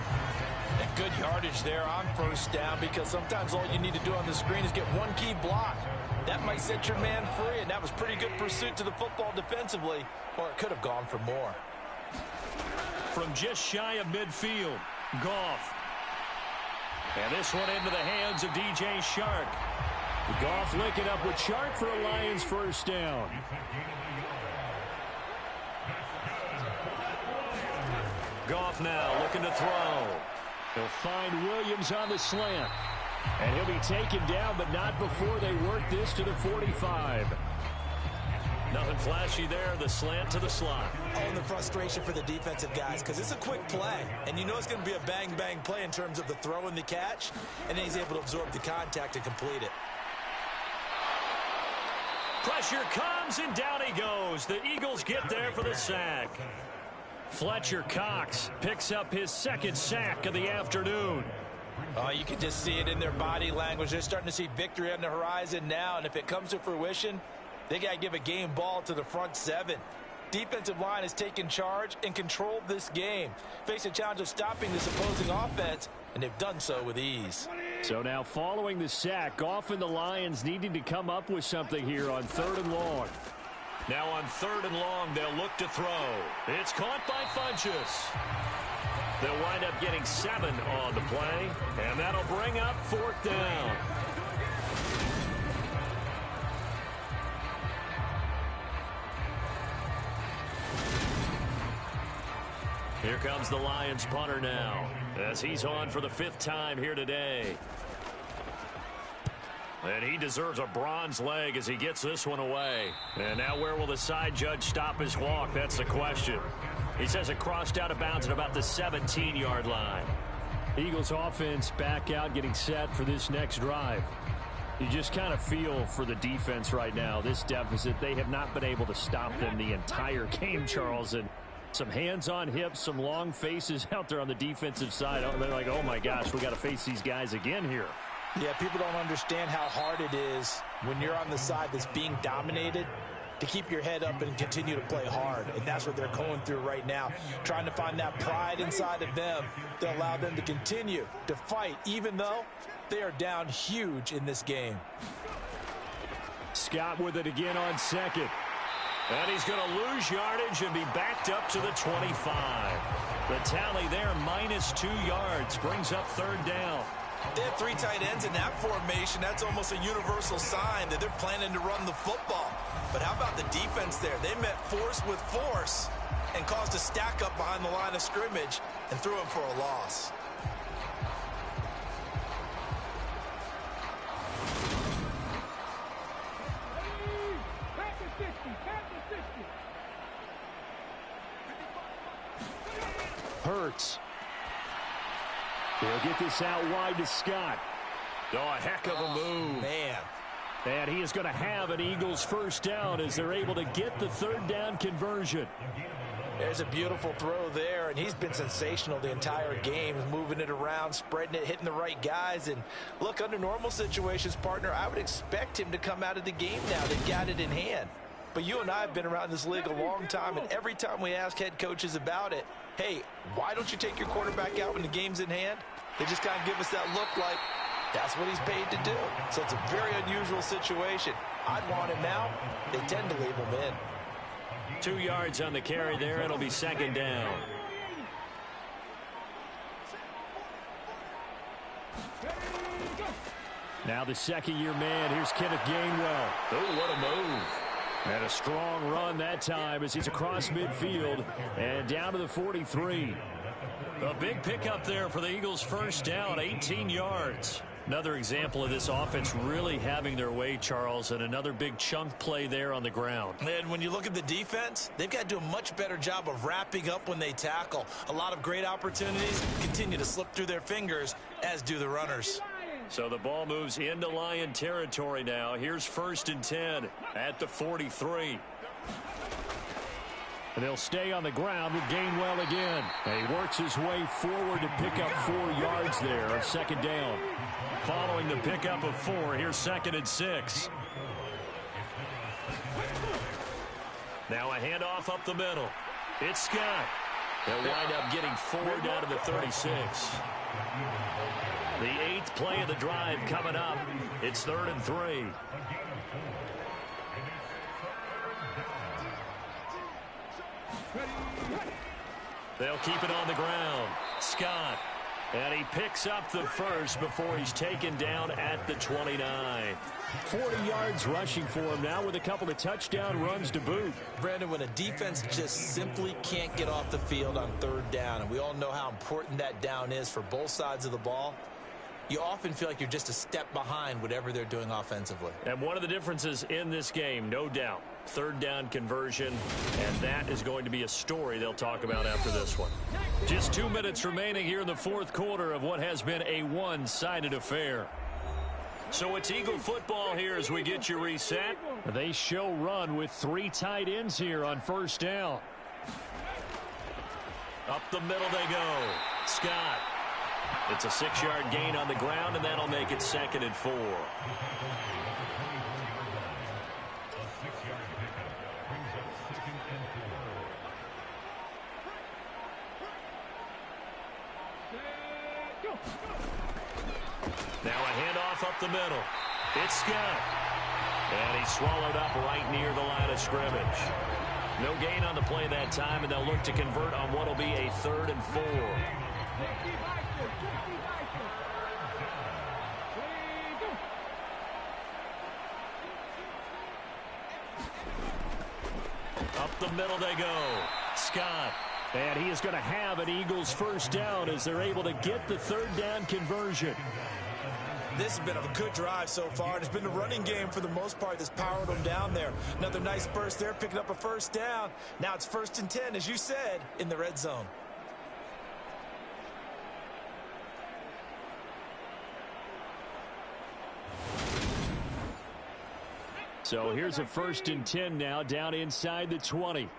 And good yardage there on 1st down, because sometimes all you need to do on the screen is get one key block. That might set your man free, and that was pretty good pursuit to the football defensively, or it could have gone for more. From just shy of midfield, Goff. And this one into the hands of DJ Chark. Goff linking up with Chark for a Lions first down. Goff now looking to throw. He'll find Williams on the slant. And he'll be taken down, but not before they work this to the 45. Nothing flashy there, the slant to the slot. Oh, and the frustration for the defensive guys, because it's a quick play. And you know it's going to be a bang-bang play in terms of the throw and the catch. And then he's able to absorb the contact and complete it. Pressure comes, and down he goes. The Eagles get there for the sack. Fletcher Cox picks up his 2nd sack of the afternoon. Oh, you can just see it in their body language. They're starting to see victory on the horizon now, and if it comes to fruition, they got to give a game ball to the front 7. Defensive line has taken charge and controlled this game. Face a challenge of stopping this opposing offense, and they've done so with ease. So now following the sack, Goff and the Lions needing to come up with something here on 3rd and long. Now on 3rd and long, they'll look to throw. It's caught by Funchess. They'll wind up getting 7 on the play, and that'll bring up 4th down. Here comes the Lions punter now, as he's on for the 5th time here today. And he deserves a bronze leg as he gets this one away. And now where will the side judge stop his walk? That's the question. He says it crossed out of bounds at about the 17-yard line. Eagles offense back out, getting set for this next drive. You just kind of feel for the defense right now, this deficit. They have not been able to stop them the entire game, Charles. And some hands on hips, some long faces out there on the defensive side. They're like, oh, my gosh, we got to face these guys again here. Yeah, people don't understand how hard it is when you're on the side that's being dominated to keep your head up and continue to play hard. And that's what they're going through right now, trying to find that pride inside of them to allow them to continue to fight, even though they are down huge in this game. Scott with it again on 2nd. And he's going to lose yardage and be backed up to the 25. The tally there, -2 yards, brings up 3rd down. They have 3 tight ends in that formation. That's almost a universal sign that they're planning to run the football. But how about the defense there? They met force with force and caused a stack up behind the line of scrimmage and threw him for a loss. Hurts. They'll get this out wide to Scott. Oh, a heck of a move. Man, And he is going to have an Eagles first down as they're able to get the third down conversion. There's a beautiful throw there, and he's been sensational the entire game, moving it around, spreading it, hitting the right guys. And look, under normal situations, partner, I would expect him to come out of the game now. They've got it in hand. But you and I have been around this league a long time, and every time we ask head coaches about it, hey, why don't you take your quarterback out when the game's in hand? They just kind of give us that look like, that's what he's paid to do. So it's a very unusual situation. I'd want him now. They tend to leave him in. 2 yards on the carry there. It'll be second down. Now the second-year man. Here's Kenneth Gainwell. Oh, what a move. And a strong run that time as he's across midfield and down to the 43. A big pickup there for the Eagles' first down, 18 yards. Another example of this offense really having their way, Charles, and another big chunk play there on the ground. And when you look at the defense, they've got to do a much better job of wrapping up when they tackle. A lot of great opportunities continue to slip through their fingers, as do the runners. So the ball moves into Lion territory now. Here's 1st and 10 at the 43. And they'll stay on the ground with Gainwell again. And he works his way forward to pick up 4 yards there on second down. Following the pickup of 4, here's 2nd and 6. Now a handoff up the middle. It's Scott. They'll wind up getting 4 down to the 36. The 8th play of the drive coming up. It's 3rd and 3. They'll keep it on the ground. Scott. And he picks up the first before he's taken down at the 29. 40 yards rushing for him now with a couple of touchdown runs to boot. Brandon, when a defense just simply can't get off the field on 3rd down, and we all know how important that down is for both sides of the ball, you often feel like you're just a step behind whatever they're doing offensively. And one of the differences in this game, no doubt, 3rd down conversion, and that is going to be a story they'll talk about after this one. Just 2 minutes remaining here in the 4th quarter of what has been a one-sided affair. So it's Eagle football here as we get you reset. They show run with 3 tight ends here on 1st down. Up the middle they go. Scott. It's a 6-yard gain on the ground, and that'll make it 2nd and 4. Now a handoff up the middle. It's Scott. And he's swallowed up right near the line of scrimmage. No gain on the play that time, and they'll look to convert on what will be a 3rd and 4. Up the middle they go. Scott. And he is going to have an Eagles first down as they're able to get the 3rd down conversion. This has been a good drive so far. It's been the running game for the most part that's powered them down there. Another nice burst there, picking up a first down. Now it's 1st and 10, as you said, in the red zone. So here's a 1st and 10 now down inside the 20.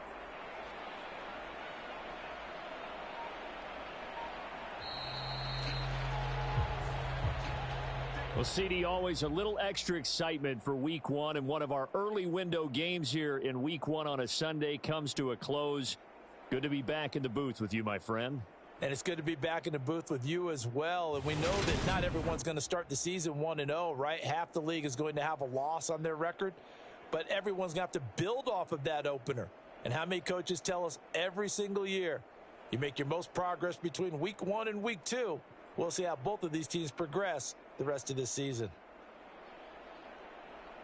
Well, CD, always a little extra excitement for Week 1, and one of our early window games here in Week 1 on a Sunday comes to a close. Good to be back in the booth with you, my friend. And it's good to be back in the booth with you as well. And we know that not everyone's going to start the season 1-0, right? Half the league is going to have a loss on their record, but everyone's going to have to build off of that opener. And how many coaches tell us every single year, you make your most progress between Week 1 and Week 2. We'll see how both of these teams progress the rest of this season.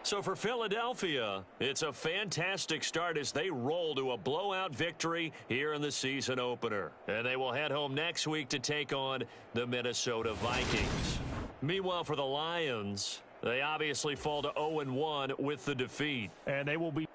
So for Philadelphia, it's a fantastic start as they roll to a blowout victory here in the season opener. And they will head home next week to take on the Minnesota Vikings. Meanwhile, for the Lions, they obviously fall to 0-1 with the defeat. And they will be